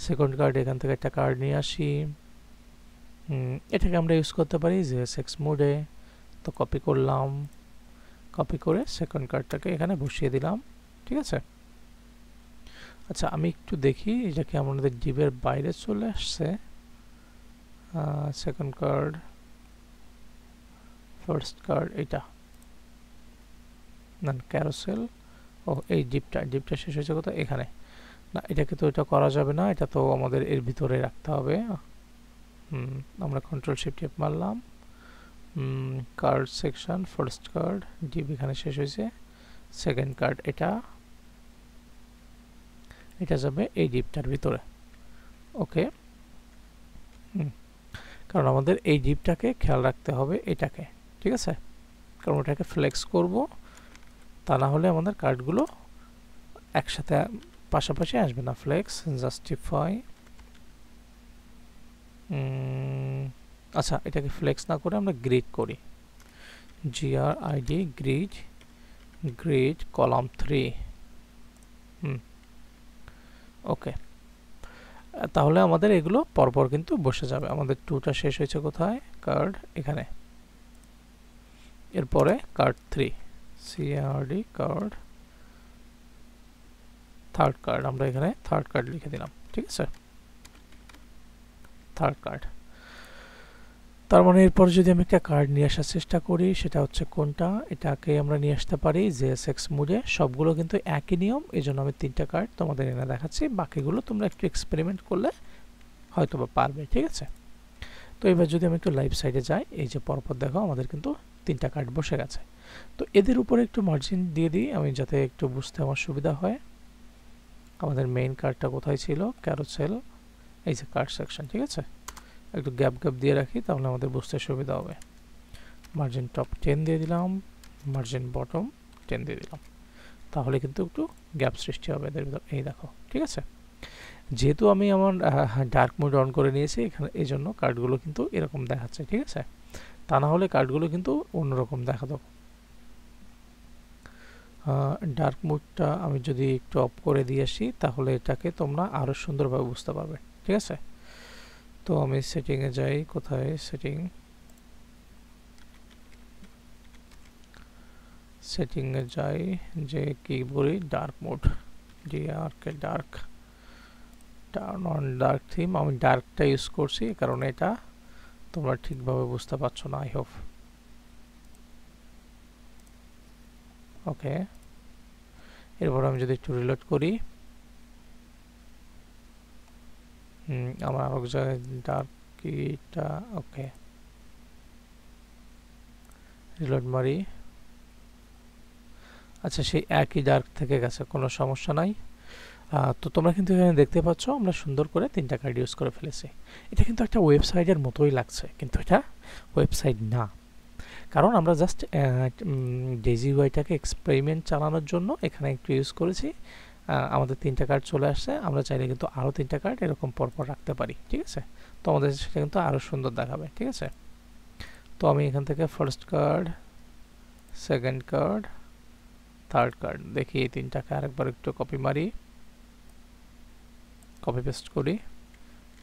সেকেন্ড কার্ড এখান থেকে একটা কার্ড নিয়ে আসি, এটাকে আমরা ইউজ করতে পারি JSX মোডে। তো কপি করলাম, কপি করে সেকেন্ড কার্ডটাকে এখানে বসিয়ে দিলাম। ঠিক আছে, আচ্ছা আমি একটু দেখি এটা কি আমাদের ডিবের বাইরে চলে আসছে। সেকেন্ড কার্ড, ফার্স্ট কার্ড, এটা না ক্যারোসেল। ও এই জিপটা শেষ হয়েছে কোথায়? এখানে। না, এটাকে তো এটা করা যাবে না, এটা তো আমাদের এর ভিতরে রাখতে হবে। আমরা কন্ট্রোল শিফট এফ মারলাম, card section first card deep এখানে শেষ হয়েছে, সেকেন্ড কার্ড এটা যাবে এই ডিপটার ভিতরে। ওকে, কারণ আমাদের এই ডিপটাকে খেয়াল রাখতে হবে এটাকে। ঠিক আছে, কারণ ওটাকে ফ্লেক্স করব, তা না হলে আমাদের কার্ডগুলো একসাথে পাশাপাশি আসবে না। ফ্লেক্স জাস্টিফাই, আচ্ছা এটাকে ফ্লেক্স না করে আমরা গ্রিড করি, GRID গ্রিড কলাম 3। ওকে, তাহলে আমাদের এগুলো পরপর কিন্তু বসে যাবে। আমাদের 2টা শেষ হয়েছে কোথায়? কার্ড এখানে। এরপরে card 3 CRD card, third card আমরা এখানে থার্ড কার্ড লিখে দিলাম। ঠিক আছে, থার্ড কার্ড। তার মানে এরপর যদি আমি একটা কার্ড নিয়ে আসার চেষ্টা করি, সেটা হচ্ছে কোনটা? এটাকে আমরা নিয়ে আসতে পারি JSX মোডে। সবগুলো কিন্তু একই নিয়ম, এই জন্য আমি 3টা কার্ড তোমাদের এনে দেখাচ্ছি, বাকিগুলো তোমরা একটু এক্সপেরিমেন্ট করলে হয়তো বা পারবে। ঠিক আছে, তো এবার যদি আমি একটু লাইভ সাইডে যাই, এই যে পরপর দেখো আমাদের কিন্তু 3টা কার্ড বসে গেছে। তো এদের উপরে একটু মার্জিন দিয়ে দিই আমি, যাতে একটু বুঝতে আমার সুবিধা হয়। আমাদের মেইন কার্ডটা কোথায় ছিল? ক্যারোসেল, এই যে কার্ড সেকশন। ঠিক আছে, একটু গ্যাপ দিয়ে রাখি, তাহলে আমাদের বুঝতে সুবিধা হবে। মার্জিন টপ 10 দিয়ে দিলাম, মার্জিন বটম 10 দিয়ে দিলাম, তাহলে কিন্তু একটু গ্যাপ সৃষ্টি হবে এদের ভিতর। এই দেখো, ঠিক আছে, যেহেতু আমি আমার ডার্ক মোড অন করে নিয়েছি এখানে, এই জন্য কার্ডগুলো কিন্তু এরকম দেখাচ্ছে। ঠিক আছে, তা না হলে কার্ডগুলো কিন্তু অন্যরকম দেখাতো। ডার্ক মোডটা আমি যদি একটু অফ করে দিয়ে আসি, তাহলে এটাকে তোমরা আরও সুন্দরভাবে বুঝতে পারবে। ঠিক আছে, তো আমি সেটিংয়ে যাই, কোথায় সেটিংয়ে যাই, যে কি বলি dark mode, dark, turn on dark theme. আমি ডার্কটা ইউজ করছি কারণ এটা তোমরা ঠিকভাবে বুঝতে পারছো না, আই হোপ। ওকে, এরপর আমি যদি একটু রিলোড করি, আমার আরেক জায়গায় ডার্ক কিটা, ওকে রিলোড মারি। আচ্ছা, সেই একই ডার্ক থেকে গেছে, কোনো সমস্যা নাই। তো তোমরা কিন্তু এখানে দেখতে পাচ্ছ আমরা সুন্দর করে 3টা কার্ড ইউজ করে ফেলেছি। এটা কিন্তু একটা ওয়েবসাইটের মতোই লাগছে, কিন্তু এটা ওয়েবসাইট না, কারণ আমরা জাস্ট ডেজি ওয়াইটাকে এক্সপেরিমেন্ট চালানোর জন্য এখানে একটু ইউজ করেছি। আমাদের 3টা কার্ড চলে আসছে, আমরা চাইলে কিন্তু আরও 3টা কার্ড এরকম পরপর রাখতে পারি। ঠিক আছে, তো আমাদের সেটা কিন্তু আরও সুন্দর দেখাবে। ঠিক আছে, তো আমি এখান থেকে first card, second card, third card দেখি, এই 3টাকে আরেকবার একটু কপি মারি, কপি পেস্ট করি,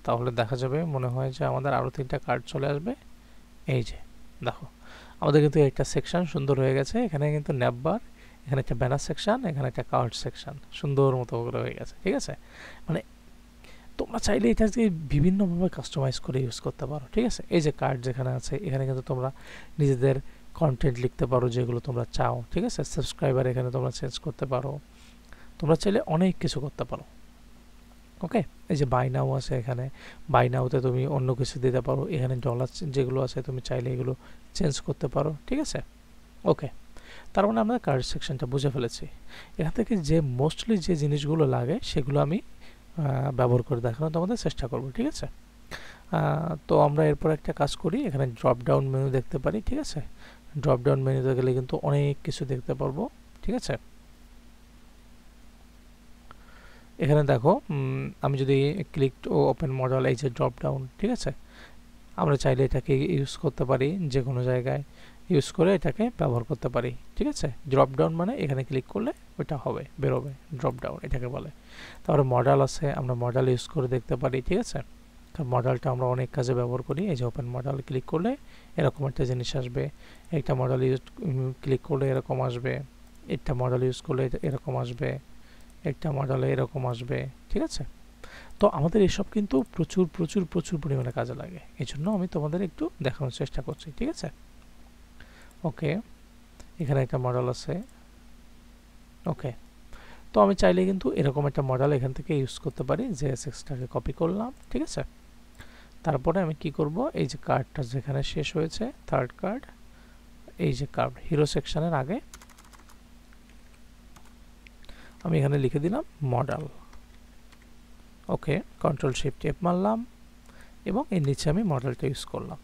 তাহলে দেখা যাবে মনে হয় যে আমাদের আরও 3টা কার্ড চলে আসবে। এই যে দেখো, আমাদের কিন্তু একটা সেকশন সুন্দর হয়ে গেছে। এখানে কিন্তু ন্যাববার, এখানে একটা ব্যানার সেকশন, এখানে একটা কার্ড সেকশন সুন্দর মতো করে হয়ে গেছে। ঠিক আছে, মানে তোমরা চাইলে এটাকে বিভিন্নভাবে কাস্টমাইজ করে ইউজ করতে পারো। ঠিক আছে, এই যে কার্ড যেখানে আছে, এখানে কিন্তু তোমরা নিজেদের কন্টেন্ট লিখতে পারো যেগুলো তোমরা চাও। ঠিক আছে, সাবস্ক্রাইবার এখানে তোমরা চেঞ্জ করতে পারো, তোমরা চাইলে অনেক কিছু করতে পারো। ওকে, এই যে বাই নাও আছে, এখানে বাই নাওতে তুমি অন্য কিছু দিতে পারো, এখানে ডলার যেগুলো আছে তুমি চাইলে এগুলো চেঞ্জ করতে পারো। ঠিক আছে, ওকে, তার মানে আমরা কার্ড সেকশনটা বুঝে ফেলেছি। এখান থেকে যে মোস্টলি যে জিনিসগুলো লাগে সেগুলো আমি ব্যবহার করে দেখানোর তোমাদের চেষ্টা করব, ঠিক আছে। তো আমরা এরপর একটা কাজ করি, এখানে ড্রপ ডাউন মেনু দেখতে পারি, ঠিক আছে। ড্রপ ডাউন মেনুতে গেলে কিন্তু অনেক কিছু দেখতে পারবো, ঠিক আছে। এখানে দেখো আমি যদি ক্লিক ও ওপেন মডেল, এই যে ড্রপ ডাউন, ঠিক আছে, আমরা চাইলে এটাকে ইউজ করতে পারি, যে কোনো জায়গায় ইউজ করে এটাকে ব্যবহার করতে পারি, ঠিক আছে। ড্রপ ডাউন মানে এখানে ক্লিক করলে ওইটা হবে, বেরোবে, ড্রপ ডাউন এটাকে বলে। তারপরে মডেল আছে, আমরা মডেল ইউজ করে দেখতে পারি, ঠিক আছে। কারণ মডেলটা আমরা অনেক কাজে ব্যবহার করি। এই যে ওপেন মডেল ক্লিক করলে এরকম একটা জিনিস আসবে, একটা মডেল ইউজ ক্লিক করলে এরকম আসবে, একটা মডেল ইউজ করলে এরকম আসবে, একটা মডেলে এরকম আসবে, ঠিক আছে। তো আমাদের এসব কিন্তু প্রচুর প্রচুর প্রচুর পরিমাণে কাজে লাগে, এই জন্য আমি তোমাদের একটু দেখানোর চেষ্টা করছি, ঠিক আছে। ওকে, এখানে একটা মডেল আছে। ওকে, তো আমি চাইলে কিন্তু এরকম একটা মডেল এখান থেকে ইউজ করতে পারি, যে এসএক্সটাকে কপি করলাম, ঠিক আছে। তারপরে আমি কি করব, এই যে কার্ডটা যেখানে শেষ হয়েছে, থার্ড কার্ড, এই যে কার্ড হিরো সেকশনের আগে আমি এখানে লিখে দিলাম মডেল। ওকে, কন্ট্রোল শিফট এফ মারলাম এবং এর নিচে আমি মডেলটা ইউজ করলাম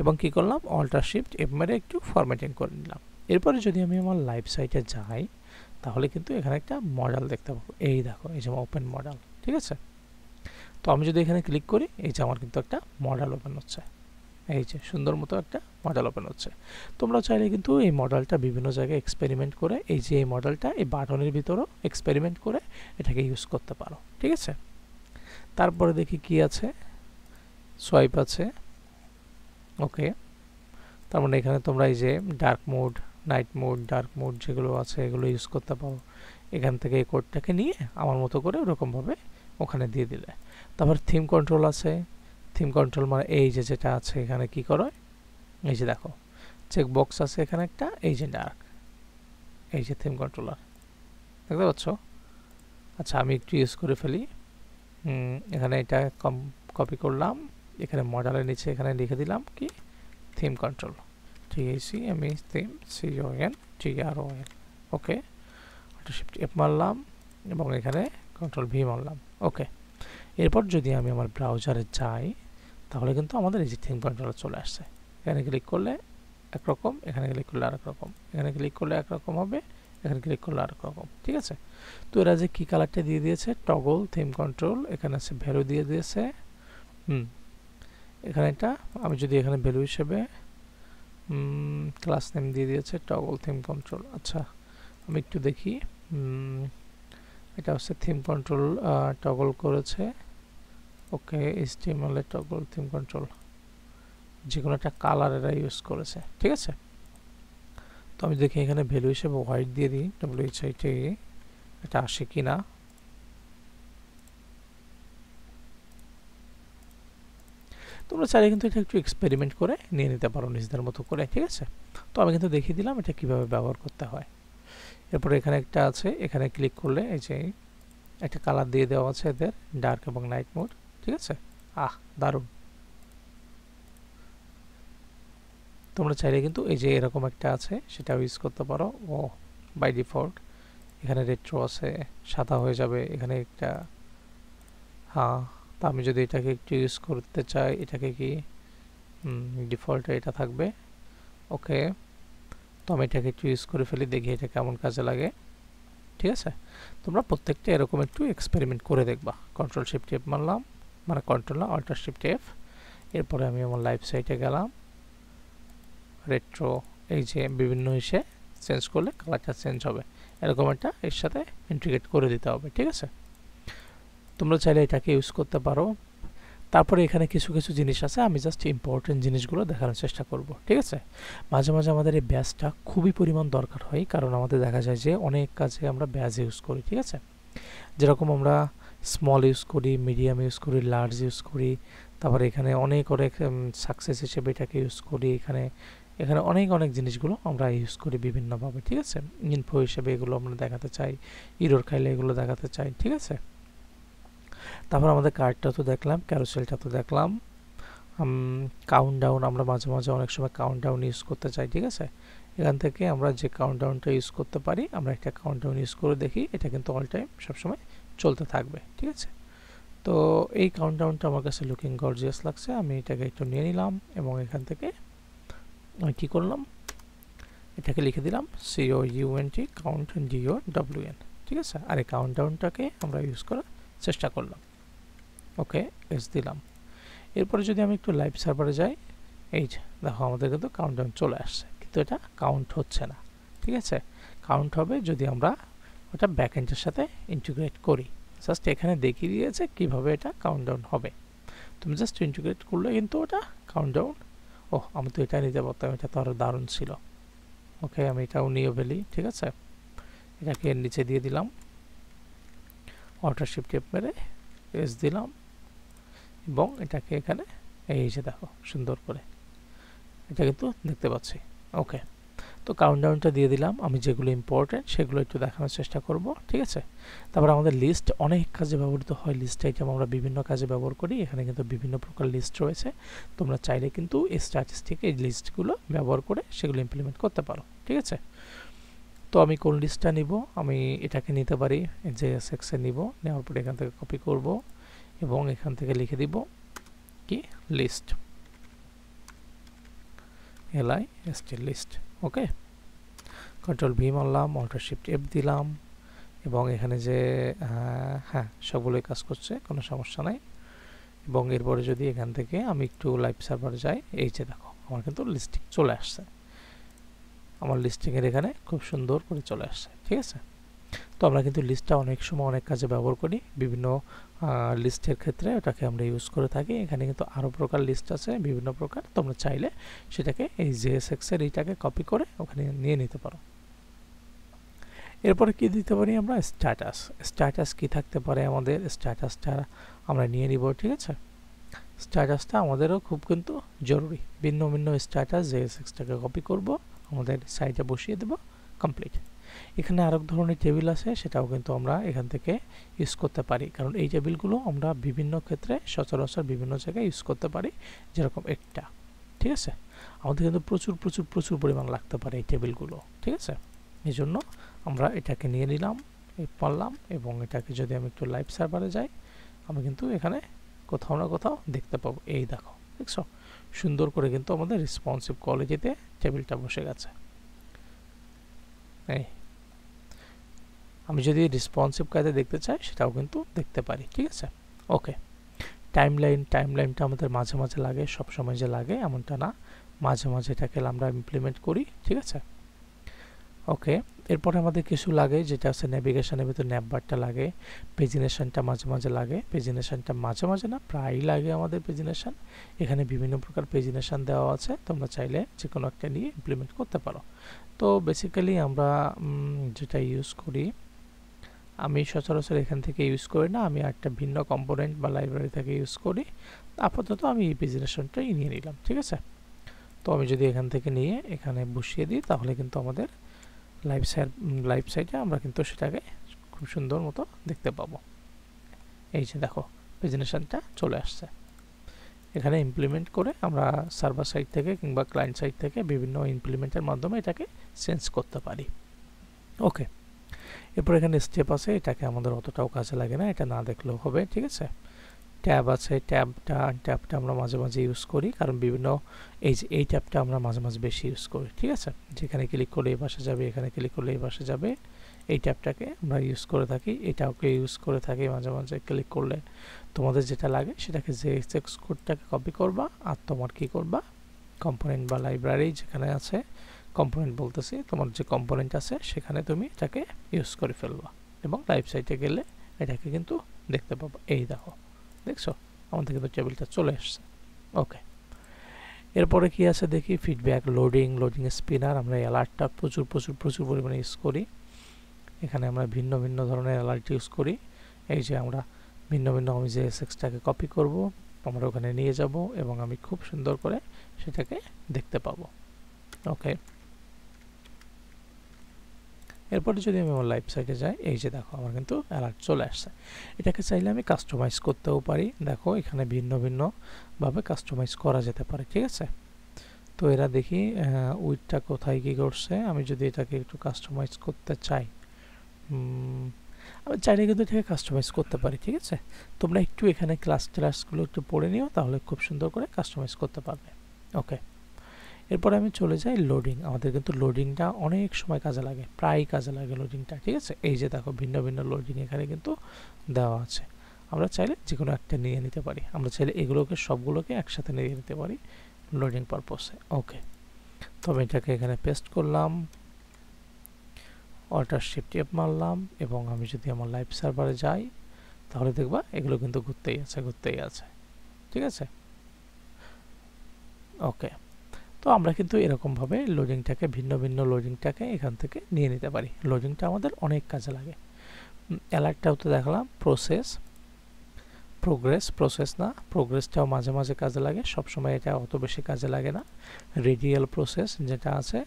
এবং কি করলাম, অল্টার শিফট এফ মেরে একটু ফরম্যাটিং করে নিলাম। এরপরে যদি আমি আমার লাইভ সাইটে যাই, তাহলে কিন্তু এখানে একটা মডেল দেখতে পাবো, এই দেখো, এই যে ওপেন মডেল, ঠিক আছে। তো আমি যদি এখানে ক্লিক করি, এই যে আমার কিন্তু একটা মডেল ওপেন হচ্ছে, এই যে সুন্দর মতো একটা মডেল ওপেন হচ্ছে। তোমরা চাইলে কিন্তু এই মডেলটা বিভিন্ন জায়গায় এক্সপেরিমেন্ট করে, এই যে এই মডেলটা এই বাটনের ভিতরেও এক্সপেরিমেন্ট করে এটাকে ইউজ করতে পারো, ঠিক আছে। তারপরে দেখি কি আছে, সোয়াইপ আছে। ওকে, তার মানে এখানে তোমরা এই যে dark mode, night mode, dark mode যেগুলো আছে এগুলো ইউজ করতে পারো। এখান থেকে এই কোডটাকে নিয়ে আমার মতো করে ওরকমভাবে ওখানে দিয়ে দিলে। তারপর থিম কন্ট্রোল আছে। থিম কন্ট্রোল মানে এই যে যেটা আছে এখানে কি করো, এই যে দেখো চেক বক্স আছে এখানে একটা, এই যে ডার্ক, এই যে থিম কন্ট্রোলার, দেখতে পাচ্ছ। আচ্ছা, আমি একটু ইউজ করে ফেলি। এখানে এটা কপি করলাম, এখানে মডেলের নিচে এখানে লিখে দিলাম কি, theme control, THEME theme, CONTROL। ওকে, শিফট এফ মারলাম এবং এখানে কন্ট্রোল ভি মারলাম। ওকে, এরপর যদি আমি আমার ব্রাউজারে যাই, তাহলে কিন্তু আমাদের এই যে থিম কন্ট্রোলার চলে আসছে। এখানে ক্লিক করলে একরকম, এখানে ক্লিক করলে আরেক রকম, এখানে ক্লিক করলে একরকম হবে, এখানে ক্লিক করলে আরেক রকম, ঠিক আছে। তো এরা যে কি কালারটা দিয়ে দিয়েছে, টগল থিম কন্ট্রোল, এখানে আছে ভ্যালু দিয়ে দিয়েছে। এখানে এটা আমি যদি এখানে ভ্যালু হিসেবে ক্লাস নেম দিয়ে দিয়েছে টগল থিম কন্ট্রোল। আচ্ছা, আমি একটু দেখি, এটা হচ্ছে থিম কন্ট্রোল টগল করেছে। ওকে, HTML এ টগল থিম কন্ট্রোল, যে কোনো একটা কালার এরা ইউজ করেছে, ঠিক আছে। তো আমি দেখি এখানে ভ্যালু হিসেবে হোয়াইট দিয়ে দিই, WHIT, এটা আসে কি না। তোমরা চাইলে কিন্তু এটা একটু এক্সপেরিমেন্ট করে নিয়ে নিতে পারো নিজেদের মতো করে, ঠিক আছে। তো আমি কিন্তু দেখিয়ে দিলাম এটা কিভাবে ব্যবহার করতে হয়। এরপরে এখানে একটা আছে, এখানে ক্লিক করলে এই যে একটা কালার দিয়ে দেওয়া আছে এদের, ডার্ক এবং নাইট মোড, ঠিক আছে। দারুণ। তোমরা চাইলে কিন্তু এই যে এরকম একটা আছে সেটাও ইউজ করতে পারো। ও বাই ডিফল্ট এখানে রেট্রো আছে, সাদা হয়ে যাবে এখানে একটা। তা আমি যদি এটাকে একটু ইউজ করতে চাই, এটাকে কি ডিফল্টে এটা থাকবে। ওকে, তো আমি এটাকে একটু ইউজ করে ফেলি, দেখি এটা কেমন কাজে লাগে, ঠিক আছে। তোমরা প্রত্যেকটা এরকম একটু এক্সপেরিমেন্ট করে দেখবা। কন্ট্রোল শিফট এফ মারলাম, মানে কন্ট্রোল না, অল্টার শিফট এফ। এরপরে আমি আমার লাইভ সাইটে গেলাম, রেট্রো, এই যে বিভিন্ন হিসে চেঞ্জ করলে কালারটা চেঞ্জ হবে, এরকম একটা এর সাথে ইন্টিগ্রেট করে দিতে হবে, ঠিক আছে। তোমরা চাইলে এটাকে ইউজ করতে পারো। তারপরে এখানে কিছু কিছু জিনিস আছে, আমি জাস্ট ইম্পর্টেন্ট জিনিসগুলো দেখানোর চেষ্টা করব, ঠিক আছে। মাঝে মাঝে আমাদের এই ব্যাজটা খুবই পরিমাণ দরকার হয়, কারণ আমাদের দেখা যায় যে অনেক কাজে আমরা ব্যাজ ইউজ করি, ঠিক আছে। যেরকম আমরা স্মল ইউজ করি, মিডিয়াম ইউজ করি, লার্জ ইউজ করি, তারপরে এখানে অনেক অনেক সাকসেস হিসেবে এটাকে ইউজ করি, এখানে এখানে অনেক অনেক জিনিসগুলো আমরা ইউজ করি বিভিন্নভাবে, ঠিক আছে। ইনফো হিসেবে এগুলো আমরা দেখাতে চাই, ইরোর খাইলে এগুলো দেখাতে চাই, ঠিক আছে। তারপর আমাদের কার্ডটা তো দেখলাম, ক্যারোসেলটা তো দেখলাম, কাউন্টডাউন আমরা মাঝে মাঝে অনেক সময় কাউন্টডাউন ইউজ করতে চাই, ঠিক আছে। এখান থেকে আমরা যে কাউন্টডাউনটা ইউজ করতে পারি, আমরা একটা কাউন্টডাউন ইউজ করে দেখি, এটা কিন্তু অল টাইম সবসময় চলতে থাকবে, ঠিক আছে। তো এই কাউন্টডাউনটা আমার কাছে লুকিং গর্জিয়াস লাগছে, আমি এটাকে একটু নিয়ে নিলাম এবং এখান থেকে আমি কী করলাম, এটাকে লিখে দিলাম COUNT কাউন্ট DOWN, ঠিক আছে। আর এই কাউন্টডাউনটাকে আমরা ইউজ করার চেষ্টা করলাম। ওকে, এস দিলাম। এরপরে যদি আমি একটু লাইভ সার্ভারে যাই, এই যে দেখো আমাদের কিন্তু কাউন্টডাউন চলে আসছে, কিন্তু এটা কাউন্ট হচ্ছে না, ঠিক আছে। কাউন্ট হবে যদি আমরা ওটা ব্যাকএন্ডের সাথে ইন্টিগ্রেট করি। জাস্ট এখানে দেখিয়ে দিয়েছে কিভাবে এটা কাউন্টডাউন হবে। তুমি জাস্ট ইন্টিগ্রেট করলে কিন্তু ওটা কাউন্টডাউন। ওহ, আমি তো এটা নিতে পারতাম, এটা তো আরও দারুণ ছিল। ওকে, আমি এটাও নিয়ে ফেলি, ঠিক আছে। এটাকে এর নিচে দিয়ে দিলাম, অল্টার শিফট টেপ মেরে এস দিলাম এবং এটাকে এখানে এই যে দেখো সুন্দর করে এটা কিন্তু দেখতে পাচ্ছি। ওকে, তো কাউন্টডাউনটা দিয়ে দিলাম। আমি যেগুলো ইম্পর্টেন্ট সেগুলো একটু দেখানোর চেষ্টা করব, ঠিক আছে। তারপর আমাদের লিস্ট অনেক কাজে ব্যবহৃত হয়, লিস্ট আইটেম আমরা বিভিন্ন কাজে ব্যবহার করি। এখানে কিন্তু বিভিন্ন প্রকার লিস্ট রয়েছে, তোমরা চাইলে কিন্তু এই স্ট্যাটিস্টিক এই লিস্টগুলো ব্যবহার করে সেগুলো ইমপ্লিমেন্ট করতে পারো, ঠিক আছে। তো আমি কোন লিস্টটা নিব, আমি এটাকে নিতে পারি, যে সেক্সে নিব, নেওয়ার পরে এখান থেকে কপি করব এবং এখান থেকে লিখে দিব কি লিস্ট, LIST লিস্ট। ওকে, কন্ট্রোল ভি মারলাম, অল্টার শিফট এফ দিলাম এবং এখানে যে হ্যাঁ সবগুলোই কাজ করছে, কোনো সমস্যা নাই। এবং এরপরে যদি এখান থেকে আমি একটু লাইভ সার্ভার যাই, এই যে দেখো আমার কিন্তু লিস্টিং চলে আসছে, আমার লিস্টিংয়ের এখানে খুব সুন্দর করে চলে আসছে, ঠিক আছে। তো আমরা কিন্তু লিস্টটা অনেক সময় অনেক কাজে ব্যবহার করি, বিভিন্ন লিস্টের ক্ষেত্রে ওটাকে আমরা ইউজ করে থাকি। এখানে কিন্তু আরও প্রকার লিস্ট আছে, বিভিন্ন প্রকার, তোমরা চাইলে সেটাকে এই JSX-এর এইটাকে কপি করে ওখানে নিয়ে নিতে পারো। এরপরে কি দিতে পারি আমরা, স্ট্যাটাস। স্ট্যাটাস কি থাকতে পারে আমাদের, স্ট্যাটাসটা আমরা নিয়ে নিব, ঠিক আছে। স্ট্যাটাসটা আমাদেরও খুব কিন্তু জরুরি, ভিন্ন ভিন্ন স্ট্যাটাস JSX-টাকে কপি করব, আমাদের সাইটে বসিয়ে দেব, কমপ্লিট। এখানে আরেক ধরনের টেবিল আছে, সেটাও কিন্তু আমরা এখান থেকে ইউজ করতে পারি, কারণ এই টেবিলগুলো আমরা বিভিন্ন ক্ষেত্রে সচরাচর বিভিন্ন জায়গায় ইউজ করতে পারি, যেরকম একটা, ঠিক আছে। আমাদের কিন্তু প্রচুর প্রচুর প্রচুর পরিমাণ লাগতে পারে এই টেবিলগুলো, ঠিক আছে। এই জন্য আমরা এটাকে নিয়ে নিলাম, পারলাম, এবং এটাকে যদি আমি একটু লাইভ সার্ভারে যাই, আমি কিন্তু এখানে কোথাও না কোথাও দেখতে পাবো, এই দেখো, দেখছো সুন্দর করে কিন্তু আমাদের রেসপন্সিভ কোয়ালিটিতে টেবিলটা বসে গেছে। এই আমি যদি রেসপন্সিভ কাজে দেখতে চাই সেটাও কিন্তু দেখতে পারি, ঠিক আছে। ওকে, টাইমলাইনটা আমাদের মাঝে মাঝে লাগে, সব সময় যে লাগে এমনটা না, মাঝে মাঝে এটাকে আমরা ইমপ্লিমেন্ট করি, ঠিক আছে। ওকে, এরপরে আমাদের কিছু লাগে, যেটা আছে নেভিগেশনের ভিতরে ন্যাপবারটা লাগে, পেজিনেশনটা মাঝে মাঝে লাগে, পেজিনেশনটা মাঝে মাঝে না প্রায়ই লাগে আমাদের পেজিনেশন। এখানে বিভিন্ন প্রকার পেজিনেশন দেওয়া আছে, তোমরা চাইলে যে কোনো একটা নিয়ে ইমপ্লিমেন্ট করতে পারো। তো বেসিক্যালি আমরা যেটা ইউজ করি, আমি সচরাচর এখান থেকে ইউজ করি না, আমি একটা ভিন্ন কম্পোনেন্ট বা লাইব্রেরি থেকে ইউজ করি। আপাতত আমি এই পেজিনেশনটাই নিয়ে নিলাম, ঠিক আছে। তো আমি যদি এখান থেকে নিয়ে এখানে বসিয়ে দিই, তাহলে কিন্তু আমাদের লাইভ সাইটে আমরা কিন্তু সেটাকে খুব সুন্দর মতো দেখতে পাবো। এই যে দেখো পেজিনেশনটা চলে আসছে। এখানে ইমপ্লিমেন্ট করে আমরা সার্ভার সাইড থেকে কিংবা ক্লায়েন্ট সাইড থেকে বিভিন্ন ইমপ্লিমেন্টের মাধ্যমে এটাকে চেঞ্জ করতে পারি। ওকে, এরপর এখানে স্টেপ আছে, এটাকে আমাদের অতটাও কাজে লাগে না, এটা না দেখলেও হবে, ঠিক আছে। ট্যাব আছে, ট্যাবটা আমরা মাঝে মাঝে ইউজ করি, কারণ বিভিন্ন এই ট্যাবটা আমরা মাঝে মাঝে বেশি ইউজ করি, ঠিক আছে। যেখানে ক্লিক করলে এই পাশে যাবে, এখানে ক্লিক করলে এই পাশে যাবে, এই ট্যাবটাকে আমরা ইউজ করে থাকি, এটাকে ইউজ করে থাকি মাঝে মাঝে। ক্লিক করলে তোমাদের যেটা লাগে সেটাকে JSX কোডটাকে কপি করবা, আর তোমার কি করবা, কম্পোনেন্ট বা লাইব্রেরি যেখানে আছে, কম্পোনেন্ট বলতেছি, তোমার যে কম্পোনেন্ট আছে সেখানে তুমি এটাকে ইউজ করে ফেলবা এবং লাইভ সাইটে গেলে এটাকে কিন্তু দেখতে পাবো। এই দেখো, দেখছো আমাদের কিন্তু টেবিলটা চলে আসছে। ওকে, এরপরে কি আছে দেখি, ফিডব্যাক, লোডিং স্পিনার। আমরা অ্যালার্টটা প্রচুর প্রচুর প্রচুর পরিমাণে ইউজ করি, এখানে আমরা ভিন্ন ভিন্ন ধরনের অ্যালার্ট ইউজ করি। এই যে আমরা ভিন্ন ভিন্ন, আমি JSX-টাকে কপি করব, আমরা ওখানে নিয়ে যাব এবং আমি খুব সুন্দর করে সেটাকে দেখতে পাবো। ওকে, এরপরে যদি আমি আমার লাইভ সাইটে যাই, এই যে দেখো আমার কিন্তু অ্যালার্ট চলে আসছে। এটাকে চাইলে আমি কাস্টমাইজ করতেও পারি, দেখো এখানে ভিন্ন ভিন্ন ভাবে কাস্টমাইজ করা যেতে পারে, ঠিক আছে। তো এরা দেখি উইডটা কোথায় কি করছে। আমি যদি এটাকে একটু কাস্টমাইজ করতে চাই, আমি চাইলে কিন্তু এটাকে কাস্টমাইজ করতে পারি, ঠিক আছে। তোমরা একটু এখানে ক্লাসগুলো একটু পড়ে নিও, তাহলে খুব সুন্দর করে কাস্টমাইজ করতে পারবে। ওকে, এরপরে আমি চলে যাই লোডিং। আমাদের কিন্তু লোডিংটা অনেক সময় কাজে লাগে, প্রায় কাজে লাগে লোডিংটা, ঠিক আছে। এই যে দেখো ভিন্ন ভিন্ন লোডিং এখানে কিন্তু দেওয়া আছে। আমরা চাইলে যে কোনো একটা নিয়ে নিতে পারি, আমরা চাইলে এগুলোকে সবগুলোকে একসাথে নিয়ে নিতে পারি লোডিং পারপসে। ওকে, তো আমি এটাকে এখানে পেস্ট করলাম, অল্টার শিফট এফ মারলাম, এবং আমি যদি আমার লাইভ সার্ভারে যাই তাহলে দেখবা এগুলো কিন্তু ঘুরতেই আছে, ঠিক আছে। ওকে, তো আমরা কিন্তু এরকমভাবে লোডিংটাকে ভিন্ন ভিন্ন লোডিংটাকে এখান থেকে নিয়ে নিতে পারি। লোডিংটা আমাদের অনেক কাজে লাগে। অ্যালার্টটাও তো দেখলাম, প্রসেস না, প্রোগ্রেসটাও মাঝে মাঝে কাজে লাগে, সবসময় এটা অত বেশি কাজে লাগে না। রেডিয়াল প্রসেস যেটা আছে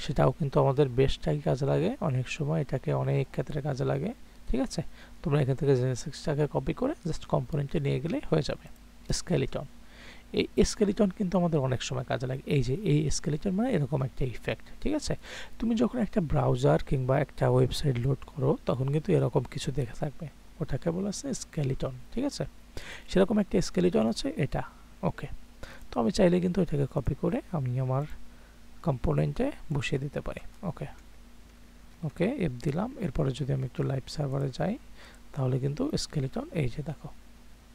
সেটাও কিন্তু আমাদের বেশটাই কাজে লাগে, অনেক সময় এটাকে অনেক ক্ষেত্রে কাজে লাগে, ঠিক আছে। তোমরা এখান থেকে জেনেসিক্সটাকে কপি করে জাস্ট কম্পোনেন্টে নিয়ে গেলেই হয়ে যাবে। স্কেলিটন, এই স্কেলিটন কিন্তু আমাদের অনেক সময় কাজে লাগে। এই যে এই স্কেলিটন মানে এরকম একটা ইফেক্ট, ঠিক আছে। তুমি যখন একটা ব্রাউজার কিংবা একটা ওয়েবসাইট লোড করো তখন কিন্তু এরকম কিছু দেখে থাকবে, ওটাকে বলা আছে স্কেলিটন, ঠিক আছে। সেরকম একটা স্কেলিটন আছে এটা। ওকে, তো আমি চাইলে কিন্তু এটাকে কপি করে আমি আমার কম্পোনেন্টে বসিয়ে দিতে পারি। ওকে, ওকে এফ দিলাম। এরপরে যদি আমি একটু লাইভ সার্ভারে যাই তাহলে কিন্তু স্কেলিটন, এই যে দেখো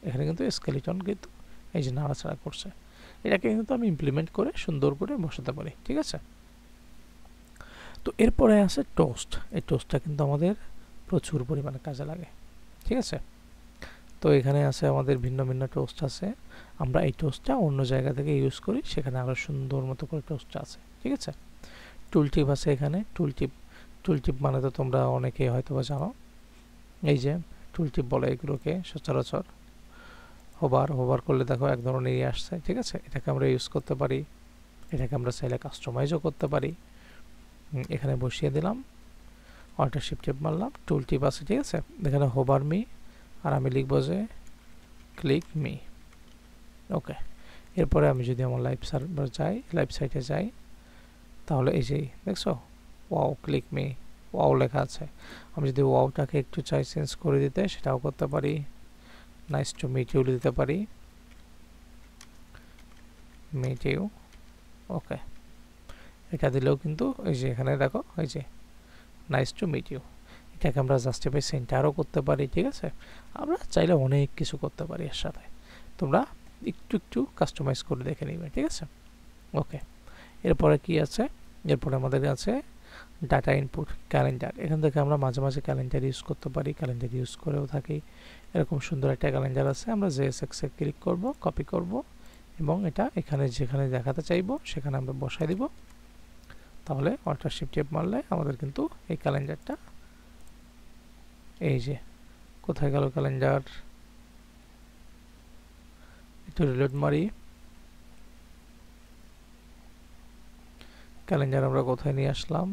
এখানে কিন্তু স্কেলিটন কিন্তু এই যে নাড়াচাড়া করছে। এটাকে কিন্তু আমি ইমপ্লিমেন্ট করে সুন্দর করে বসাতে পারি, ঠিক আছে। তো এরপরে আছে টোস্ট। এই টোস্টটা কিন্তু আমাদের প্রচুর পরিমাণে কাজে লাগে, ঠিক আছে। তো এখানে আছে আমাদের ভিন্ন ভিন্ন টোস্ট আছে। আমরা এই টোস্টটা অন্য জায়গা থেকে ইউজ করি, সেখানে আরও সুন্দর মতো করে টোস্টটা আছে, ঠিক আছে। টুলটিপ আছে এখানে। টুলটিপ মানে তো তোমরা অনেকেই হয়তো বা জানো, এই যে টুলটিপ বলে এগুলোকে সচরাচর। হোভার করলে দেখো এক ধরনের আসছে, ঠিক আছে। এটাকে আমরা ইউজ করতে পারি, এটাকে আমরা চাইলে কাস্টমাইজও করতে পারি। এখানে বসিয়ে দিলাম, অল্টার শিফট টিপ মারলাম, টুল টিপ আছে, ঠিক আছে। এখানে হোভার মি, আর আমি লিখবো যে ক্লিক মি। ওকে, এরপরে আমি যদি আমার লাইভ সার্ভার যাই, লাইভ সাইটে যাই, তাহলে এই যে দেখছো ওয়াও ক্লিক মি, ওয়াও লেখা আছে। আমি যদি ওয়াওটাকে একটু চাই চেঞ্জ করে দিতে সেটাও করতে পারি, নাইস টু মিট ইউ দিতে পারি, মিট ইউ। ওকে, এটা দিলেও কিন্তু এই যে এখানে দেখো এই যে নাইস টু মিট ইউ, এটাকে আমরা জাস্টিফাই সেন্টারও করতে পারি, ঠিক আছে। আমরা চাইলে অনেক কিছু করতে পারি এর সাথে, তোমরা একটু একটু কাস্টমাইজ করে দেখে নিবে, ঠিক আছে। ওকে, এরপরে কি আছে, এরপরে আমাদের আছে ডাটা ইনপুট, ক্যালেন্ডার। এখান থেকে আমরা মাঝে মাঝে ক্যালেন্ডার ইউজ করতে পারি, ক্যালেন্ডার ইউজ করেও থাকি। এরকম সুন্দর একটা ক্যালেন্ডার আছে, আমরা জেএসএক্সে ক্লিক করব, কপি করব, এবং এটা এখানে যেখানে দেখাতে চাইবো সেখানে আমরা বসাই দিব। তাহলে অল্টার শিফট টিপ মারলে আমাদের কিন্তু এই ক্যালেন্ডারটা, এই যে কোথায় গেল ক্যালেন্ডার, একটু রিলোড মারি। ক্যালেন্ডার আমরা কোথায় নিয়ে আসলাম,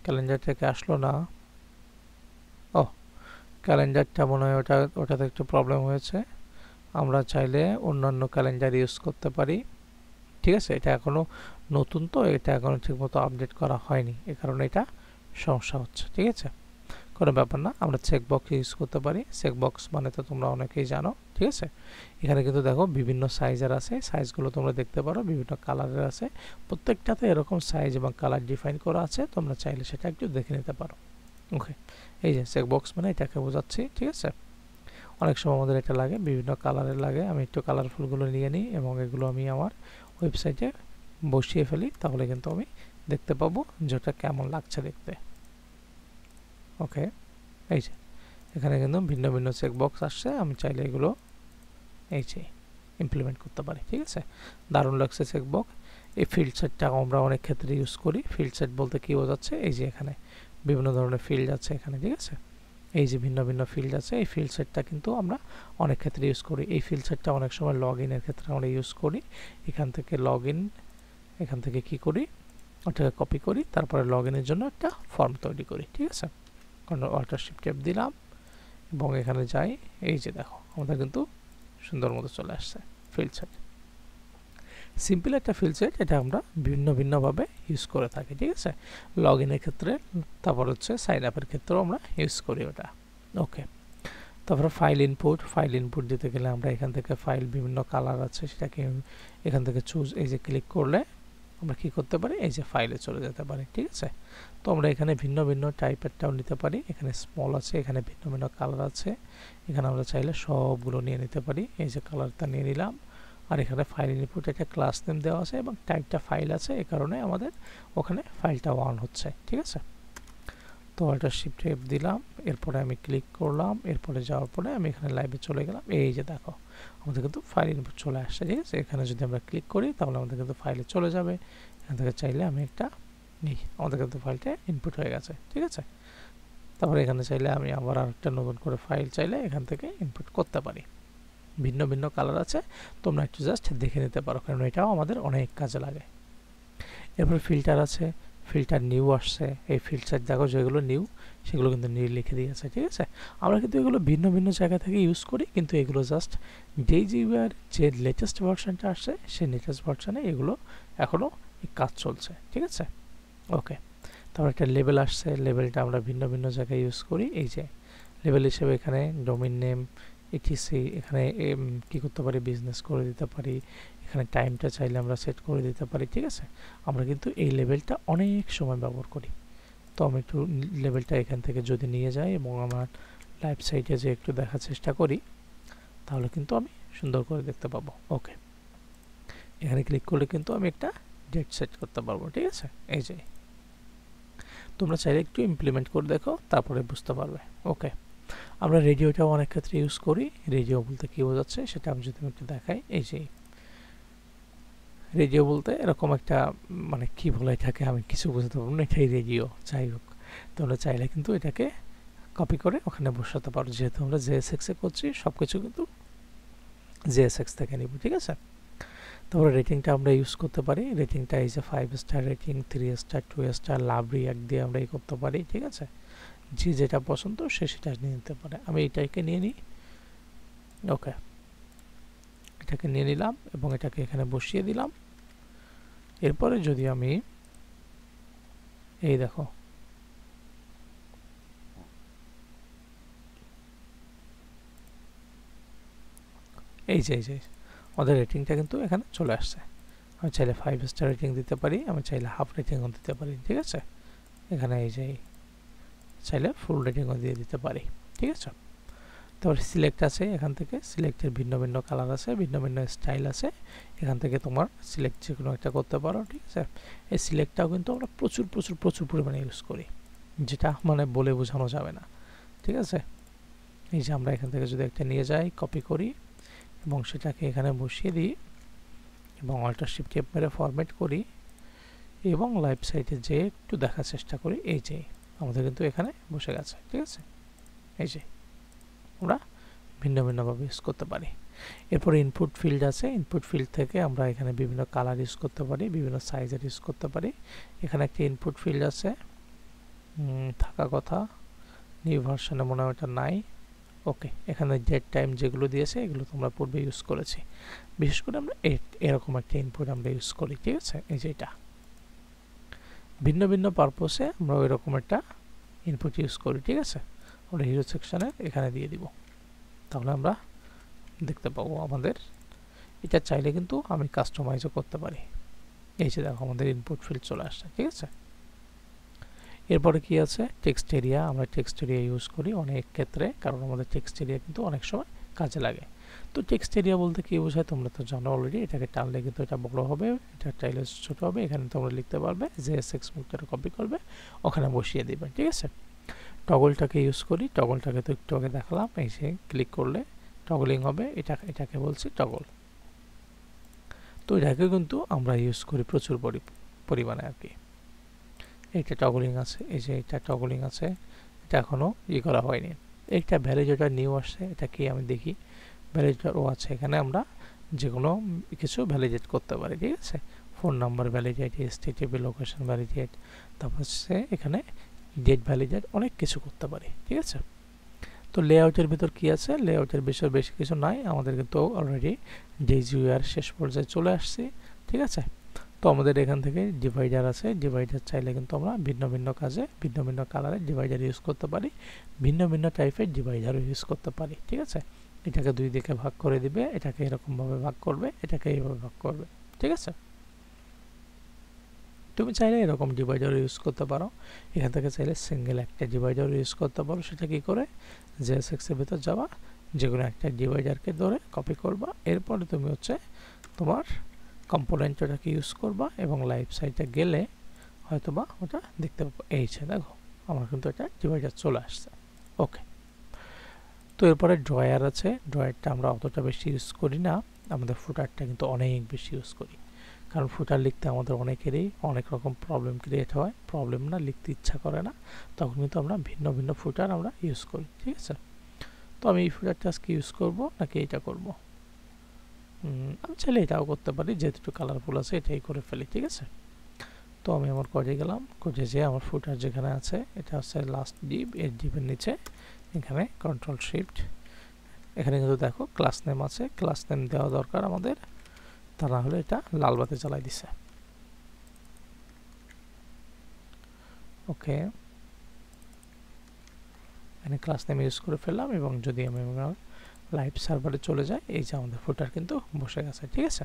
ক্যালেন্ডার থেকে আসলো না। ও, ক্যালেন্ডারটা মনে হয় ওটাতে একটু প্রবলেম হয়েছে। আমরা চাইলে অন্যান্য ক্যালেন্ডার ইউজ করতে পারি, ঠিক আছে। এটা এখনও নতুন, তো এটা এখনও ঠিকমতো আপডেট করা হয়নি, এ কারণে এটা সমস্যা হচ্ছে, ঠিক আছে। কোনো ব্যাপার না, আমরা চেকবক্স ইউজ করতে পারি। চেকবক্স মানে তো তোমরা অনেকেই জানো, ঠিক আছে। এখানে কিন্তু দেখো বিভিন্ন সাইজের আছে, সাইজগুলো তোমরা দেখতে পারো, বিভিন্ন কালারের আছে, প্রত্যেকটাতে এরকম সাইজ এবং কালার ডিফাইন করা আছে, তোমরা চাইলে সেটা একটু দেখে নিতে পারো। ওকে, এই যে চেকবক্স মানে এটাকে বোঝাচ্ছি, ঠিক আছে। অনেক সময় আমাদের এটা লাগে, বিভিন্ন কালারের লাগে। আমি একটু কালারফুলগুলো নিয়ে নিই এবং এগুলো আমি আমার ওয়েবসাইটে বসিয়ে ফেলি, তাহলে কিন্তু আমি দেখতে পাবো যেটা কেমন লাগছে দেখতে। ওকে, এই যে এখানে কিন্তু ভিন্ন ভিন্ন চেকবক্স আসছে, আমি চাইলে এগুলো এই যে ইমপ্লিমেন্ট করতে পারি, ঠিক আছে। দারুণ লাগছে চেকবক্স। এই ফিল্ড সেটটা আমরা অনেক ক্ষেত্রে ইউজ করি। ফিল্ড সেট বলতে কী বোঝাচ্ছে, এই যে এখানে বিভিন্ন ধরনের ফিল্ড আছে এখানে, ঠিক আছে। এই যে ভিন্ন ভিন্ন ফিল্ড আছে, এই ফিল্ড সেটটা কিন্তু আমরা অনেক ক্ষেত্রে ইউজ করি। এই ফিল্ড সেটটা অনেক সময় লগ ইনের ক্ষেত্রে আমরা ইউজ করি। এখান থেকে লগ ইন, এখান থেকে কি করি, ওটাকে কপি করি, তারপরে লগ ইনের জন্য একটা ফর্ম তৈরি করি, ঠিক আছে। অল্টার শিফট টেপ দিলাম এবং এখানে যাই, এই যে দেখো আমাদের কিন্তু সুন্দর মতো চলে আসছে, ফিল্ড সেট। সিম্পল একটা ফিল্ড সেট, এটা আমরা ভিন্নভাবে ইউজ করে থাকি, ঠিক আছে। লগ ইনের ক্ষেত্রে, তারপর হচ্ছে সাইন আপের ক্ষেত্রেও আমরা ইউজ করি ওটা। ওকে, তারপরে ফাইল ইনপুট দিতে গেলে আমরা এখান থেকে ফাইল বিভিন্ন কালার আছে সেটাকে এখান থেকে চুজ, এই যে ক্লিক করলে আমরা কি করতে পারি, এই যে ফাইলে চলে যেতে পারি, ঠিক আছে। তো আমরা এখানে ভিন্ন টাইপেরটাও নিতে পারি, এখানে স্মল আছে, এখানে ভিন্ন কালার আছে, এখানে আমরা চাইলে সবগুলো নিয়ে নিতে পারি। এই যে কালারটা নিয়ে নিলাম, আর এখানে ফাইল ইনপুট একটা ক্লাস নেম দেওয়া আছে এবং টাইপটা ফাইল আছে, এই কারণে আমাদের ওখানে ফাইলটা ওয়ান হচ্ছে, ঠিক আছে। তো একটা শিফট এফ দিলাম, এরপরে আমি ক্লিক করলাম, এরপরে যাওয়ার পরে আমি এখানে লাইভে চলে গেলাম। এই যে দেখো আমাদের কিন্তু ফাইল ইনপুট চলে আসছে, ঠিক আছে। এখানে যদি আমরা ক্লিক করি তাহলে আমাদের কিন্তু ফাইলে চলে যাবে। এখান থেকে চাইলে আমি একটা নিই, আমাদের কিন্তু ফাইলটা ইনপুট হয়ে গেছে, ঠিক আছে। তারপরে এখানে চাইলে আমি আবার আরেকটা নতুন করে ফাইল চাইলে এখান থেকে ইনপুট করতে পারি। ভিন্ন কালার আছে, তোমরা একটু জাস্ট দেখে নিতে পারো, কারণ এটাও আমাদের অনেক কাজে লাগে। এরপর ফিল্টার আছে, ফিল্টার নিউ আসছে, এই ফিল্টার দেখো যেগুলো নিউ সেগুলো কিন্তু নিউ লিখে দিয়েছে, ঠিক আছে। আমরা কিন্তু এগুলো ভিন্ন জায়গা থেকে ইউজ করি, কিন্তু এগুলো জাস্ট DayZ যে লেটেস্ট ভার্সনটা আসছে সেই লেটেস্ট ভার্সনে এগুলো এখনও কাজ চলছে, ঠিক আছে। ওকে, তারপর একটা লেবেল আসছে, লেবেলটা আমরা ভিন্ন জায়গায় ইউজ করি। এই যে লেবেল হিসেবে এখানে ডোমেইন নেম etc, এখানে কি করতে পারি, বিজনেস করে দিতে পারি, এখানে টাইমটা চাইলে আমরা সেট করে দিতে পারি, ঠিক আছে। আমরা কিন্তু এই লেভেলটা অনেক সময় ব্যবহার করি। তো আমি একটু লেভেলটা এখান থেকে যদি নিয়ে যাই এবং আমার লাইভ সাইটে যে একটু দেখার চেষ্টা করি, তাহলে কিন্তু আমি সুন্দর করে দেখতে পাবো। ওকে, এখানে ক্লিক করলে কিন্তু আমি একটা ডেট সেট করতে পারবো, ঠিক আছে। এই যে তোমরা চাইলে একটু ইমপ্লিমেন্ট করে দেখো, তারপরে বুঝতে পারবে। ওকে, আমরা রেডিওটাও অনেক ক্ষেত্রে ইউজ করি। রেডিও বলতে কী বোঝাচ্ছে সেটা আমি যদি একটু দেখাই, এই যে রেডিও বলতে এরকম একটা, মানে কি বলে এটাকে আমি কিছু বুঝতে পারবো না, এটাই রেডিও। যাই হোক, তোমরা চাইলে কিন্তু এটাকে কপি করে ওখানে বসাতে পারো, যেহেতু আমরা JSX-এ করছি সব কিছু কিন্তু JSX থেকে নিব, ঠিক আছে। তারপরে রেটিংটা আমরা ইউজ করতে পারি, রেটিংটা এই যে 5 star rating, 3 star, 2 star, love react দিয়ে আমরা এই করতে পারি, ঠিক আছে। যে যেটা পছন্দ সে সেটা নিয়ে নিতে পারে। আমি এটাকে নিয়ে নিই। ওকে, এটাকে নিয়ে নিলাম এবং এটাকে এখানে বসিয়ে দিলাম। এরপরে যদি আমি এই দেখো এই যে আমাদের রেটিংটা কিন্তু এখানে চলে আসছে। আমি চাইলে 5 স্টার রেটিং দিতে পারি, আমি চাইলে হাফ রেটিংও দিতে পারি, ঠিক আছে। এখানে এই যে চাইলে ফুল রেটিংও দিয়ে দিতে পারি, ঠিক আছে। তারপরে সিলেক্ট আছে, এখান থেকে সিলেক্টের ভিন্ন কালার আছে, ভিন্ন স্টাইল আছে, এখান থেকে তোমার সিলেক্ট যে কোনো একটা করতে পারো, ঠিক আছে। এই সিলেক্টটাও কিন্তু আমরা প্রচুর পরিমাণে ইউজ করি, যেটা মানে বলে বোঝানো যাবে না, ঠিক আছে। এই যে আমরা এখান থেকে যদি একটা নিয়ে যাই, কপি করি এবং সেটাকে এখানে বসিয়ে দিই এবং অল্টার শিফট এফ মেরে ফরম্যাট করি এবং লাইভ সাইটে যে একটু দেখার চেষ্টা করি, এই যে আমাদের কিন্তু এখানে বসে গেছে, ঠিক আছে। এই যে আমরা ভিন্নভাবে ইউজ করতে পারি। এরপরে ইনপুট ফিল্ড আছে, ইনপুট ফিল্ড থেকে আমরা এখানে বিভিন্ন কালার ইউজ করতে পারি, বিভিন্ন সাইজের ইউজ করতে পারি। এখানে একটা ইনপুট ফিল্ড আছে থাকা কথা, নিউ ভার্সনে মনে হয় ওটা নাই। ওকে, এখানে ডেট টাইম যেগুলো দিয়েছে এগুলো তোমরা পূর্বে ইউজ করেছি। বিশেষ করে আমরা এরকম একটা ইনপুট আমরা ইউজ করি, ঠিক আছে। এই যে এটা ভিন্ন পারপোসে আমরা ওইরকম একটা ইনপুট ইউজ করি, ঠিক আছে। আমরা হিরো সেকশনে এখানে দিয়ে দিব, তাহলে আমরা দেখতে পাবো আমাদের এটা। চাইলে কিন্তু আমি কাস্টমাইজও করতে পারি। এই যে দেখো আমাদের ইনপুট ফিল্ড চলে আসছে, ঠিক আছে। এরপরে কি আছে, টেক্সট এরিয়া। আমরা টেক্সট এরিয়া ইউজ করি অনেক ক্ষেত্রে, কারণ আমাদের টেক্সট এরিয়া কিন্তু অনেক সময় কাজে লাগে। তো টেক্সট এরিয়া বলতে কি বোঝায় তোমরা তো জানো অলরেডি, এটাকে টানলে কিন্তু এটা বড় হবে, এটা চাইলে ছোট হবে। এখানে তোমরা লিখতে পারবে, JSX মুক্তটা কপি করবে, ওখানে বসিয়ে দিবে, ঠিক আছে। টগলটাকে ইউজ করি, টগলটাকে তো একটু আগে দেখালাম, এই যে ক্লিক করলে টগলিং হবে, এটাকে বলছি টগল। তো এটাকে কিন্তু আমরা ইউজ করি প্রচুর পরিমাণে আর কি। এইটা টগলিং আছে, এই যে এটা টগলিং আছে, এটা এখনও করা হয়নি। একটা ভ্যালিডেটর নিউ আসছে, এটা কি আমি দেখি, ভ্যালিডেটর ও আছে। এখানে আমরা যে কোনো কিছু ভ্যালিডেট করতে পারি, ঠিক আছে। Phone number validate, HTTP location validate, তারপর হচ্ছে এখানে ডেট ভ্যালিডেট, অনেক কিছু করতে পারি, ঠিক আছে। তো লেআউটের ভিতর কি আছে, লেআউটের বিষয়ে বেশি কিছু নাই, আমাদের কিন্তু অলরেডি DGUI শেষ পর্যায়ে চলে আসছি, ঠিক আছে। তো আমাদের এখান থেকে ডিভাইডার আছে, ডিভাইডার চাইলে কিন্তু আমরা ভিন্ন ভিন্ন কাজে ভিন্ন ভিন্ন কালারের ডিভাইডার ইউজ করতে পারি, ভিন্ন ভিন্ন টাইপের ডিভাইডারও ইউজ করতে পারি, ঠিক আছে। এটাকে দুই দিকে ভাগ করে দিবে, এটাকে এরকমভাবে ভাগ করবে, এটাকে এইভাবে ভাগ করবে, ঠিক আছে। তুমি চাইলে এরকম ডিভাইডার ইউজ করতে পারো, এখান থেকে চাইলে সিঙ্গেল একটা ডিভাইডার ইউজ করতে পারো। সেটা কি করে, JSX এর ভিতর যাবা, যেকোনো একটা ডিভাইডারকে ধরে কপি করবা, এরপরে তুমি হচ্ছে তোমার কম্পোনেন্টটাকে ইউজ করবা এবং লাইভ সাইটে গেলে হয়তোবা ওটা দেখতে পাবো। এই যে দেখো আমার কিন্তু এটা ডিভাইডার চলে আসছে। ওকে, তো এরপরে ড্রয়ার আছে, ড্রয়ারটা আমরা অতটা বেশি ইউজ করি না, আমাদের ফুটারটা কিন্তু অনেক বেশি ইউজ করি, কারণ ফুটার লিখতে আমাদের অনেকেরই অনেক রকম প্রবলেম ক্রিয়েট হয়, প্রবলেম না লিখতে ইচ্ছা করে না, তখন কিন্তু আমরা ভিন্ন ভিন্ন ফুটার আমরা ইউজ করি, ঠিক আছে। তো আমি এই ফুটারটা আজকে ইউজ করব নাকি এটা করব, আমি চাইলে এটাও করতে পারি, যেহেতু একটু কালারফুল আছে এটাই করে ফেলি, ঠিক আছে। তো আমি আমার কোডে গেলাম, কোডে যেয়ে আমার ফুটার যেখানে আছে এটা হচ্ছে লাস্ট ডিভ, এর ডিভের নিচে এখানে কন্ট্রোল শিফট, এখানে কিন্তু দেখো ক্লাস নেম আছে, ক্লাস নেম দেওয়া দরকার আমাদের, তা না হলে এটা লাল বাতি জ্বালাই দিছে। ওকে, এখানে ক্লাস নেম ইউজ করে ফেললাম এবং যদি আমি আমার লাইভ সার্ভারে চলে যাই, এই যে আমাদের ফুটার কিন্তু বসে গেছে, ঠিক আছে।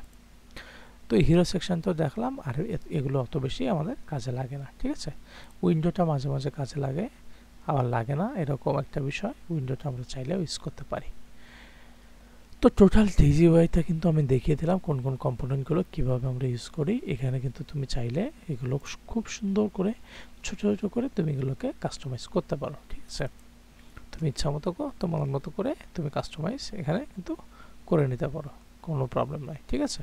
তো এই হিরো সেকশন তো দেখলাম, আর এগুলো অত বেশি আমাদের কাজে লাগে না, ঠিক আছে। উইন্ডোটা মাঝে মাঝে কাজে লাগে, আবার লাগে না, এরকম একটা বিষয়, উইন্ডোটা আমরা চাইলেও ইউজ করতে পারি। তো টোটাল DGUI-তে কিন্তু আমি দেখিয়ে দিলাম কোন কোন কম্পোনেন্টগুলো কীভাবে আমরা ইউজ করি। এখানে কিন্তু তুমি চাইলে এগুলো খুব সুন্দর করে ছোট ছোট করে তুমি এগুলোকে কাস্টমাইজ করতে পারো, ঠিক আছে। তুমি ইচ্ছা মতো তোমার মতো করে তুমি কাস্টমাইজ এখানে কিন্তু করে নিতে পারো, কোনো প্রবলেম নাই, ঠিক আছে।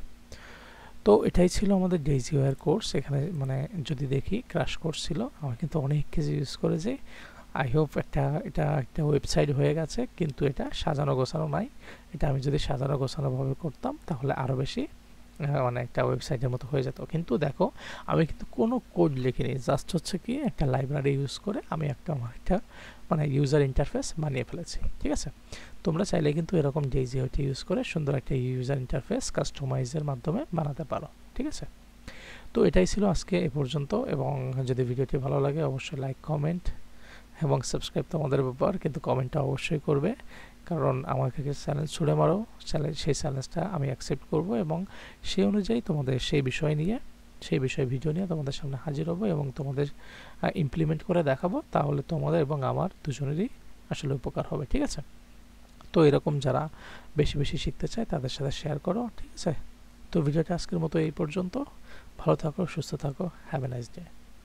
তো এটাই ছিল আমাদের DGUI-এর কোর্স। এখানে মানে যদি দেখি ক্র্যাশ কোর্স ছিল, আমার কিন্তু অনেক কিছু ইউজ করেছি। আই হোপ এটা একটা ওয়েবসাইট হয়ে গেছে, কিন্তু এটা সাজানো গোছানো নাই। এটা আমি যদি সাজানো গোছানোভাবে করতাম তাহলে আরও বেশি মানে একটা ওয়েবসাইটের মতো হয়ে যেত। কিন্তু দেখো আমি কিন্তু কোনো কোড লিখিনি, জাস্ট হচ্ছে কি একটা লাইব্রেরি ইউজ করে আমি একটা মানে ইউজার ইন্টারফেস বানিয়ে ফেলেছি, ঠিক আছে। তোমরা চাইলে কিন্তু এরকম DGUI ইউজ করে সুন্দর একটা ইউজার ইন্টারফেস কাস্টমাইজের মাধ্যমে বানাতে পারো, ঠিক আছে। তো এটাই ছিল আজকে এ পর্যন্ত, এবং যদি ভিডিওটি ভালো লাগে অবশ্যই লাইক, কমেন্ট এবং সাবস্ক্রাইব তো আমাদের ব্যাপার, কিন্তু কমেন্টটা অবশ্যই করবে, কারণ আমাকে চ্যালেঞ্জ ছুড়ে মারো, সেই চ্যালেঞ্জটা আমি অ্যাকসেপ্ট করব এবং সেই অনুযায়ী তোমাদের সেই বিষয় ভিডিও নিয়ে তোমাদের সামনে হাজির হব এবং তোমাদের ইমপ্লিমেন্ট করে দেখাবো, তাহলে তোমাদের এবং আমার দুজনেরই আসলে উপকার হবে, ঠিক আছে। তো এরকম যারা বেশি বেশি শিখতে চায় তাদের সাথে শেয়ার করো, ঠিক আছে। তো ভিডিওটা আজকের মতো এই পর্যন্ত, ভালো থাকো, সুস্থ থাকো, হ্যাভ এ নাইস ডে।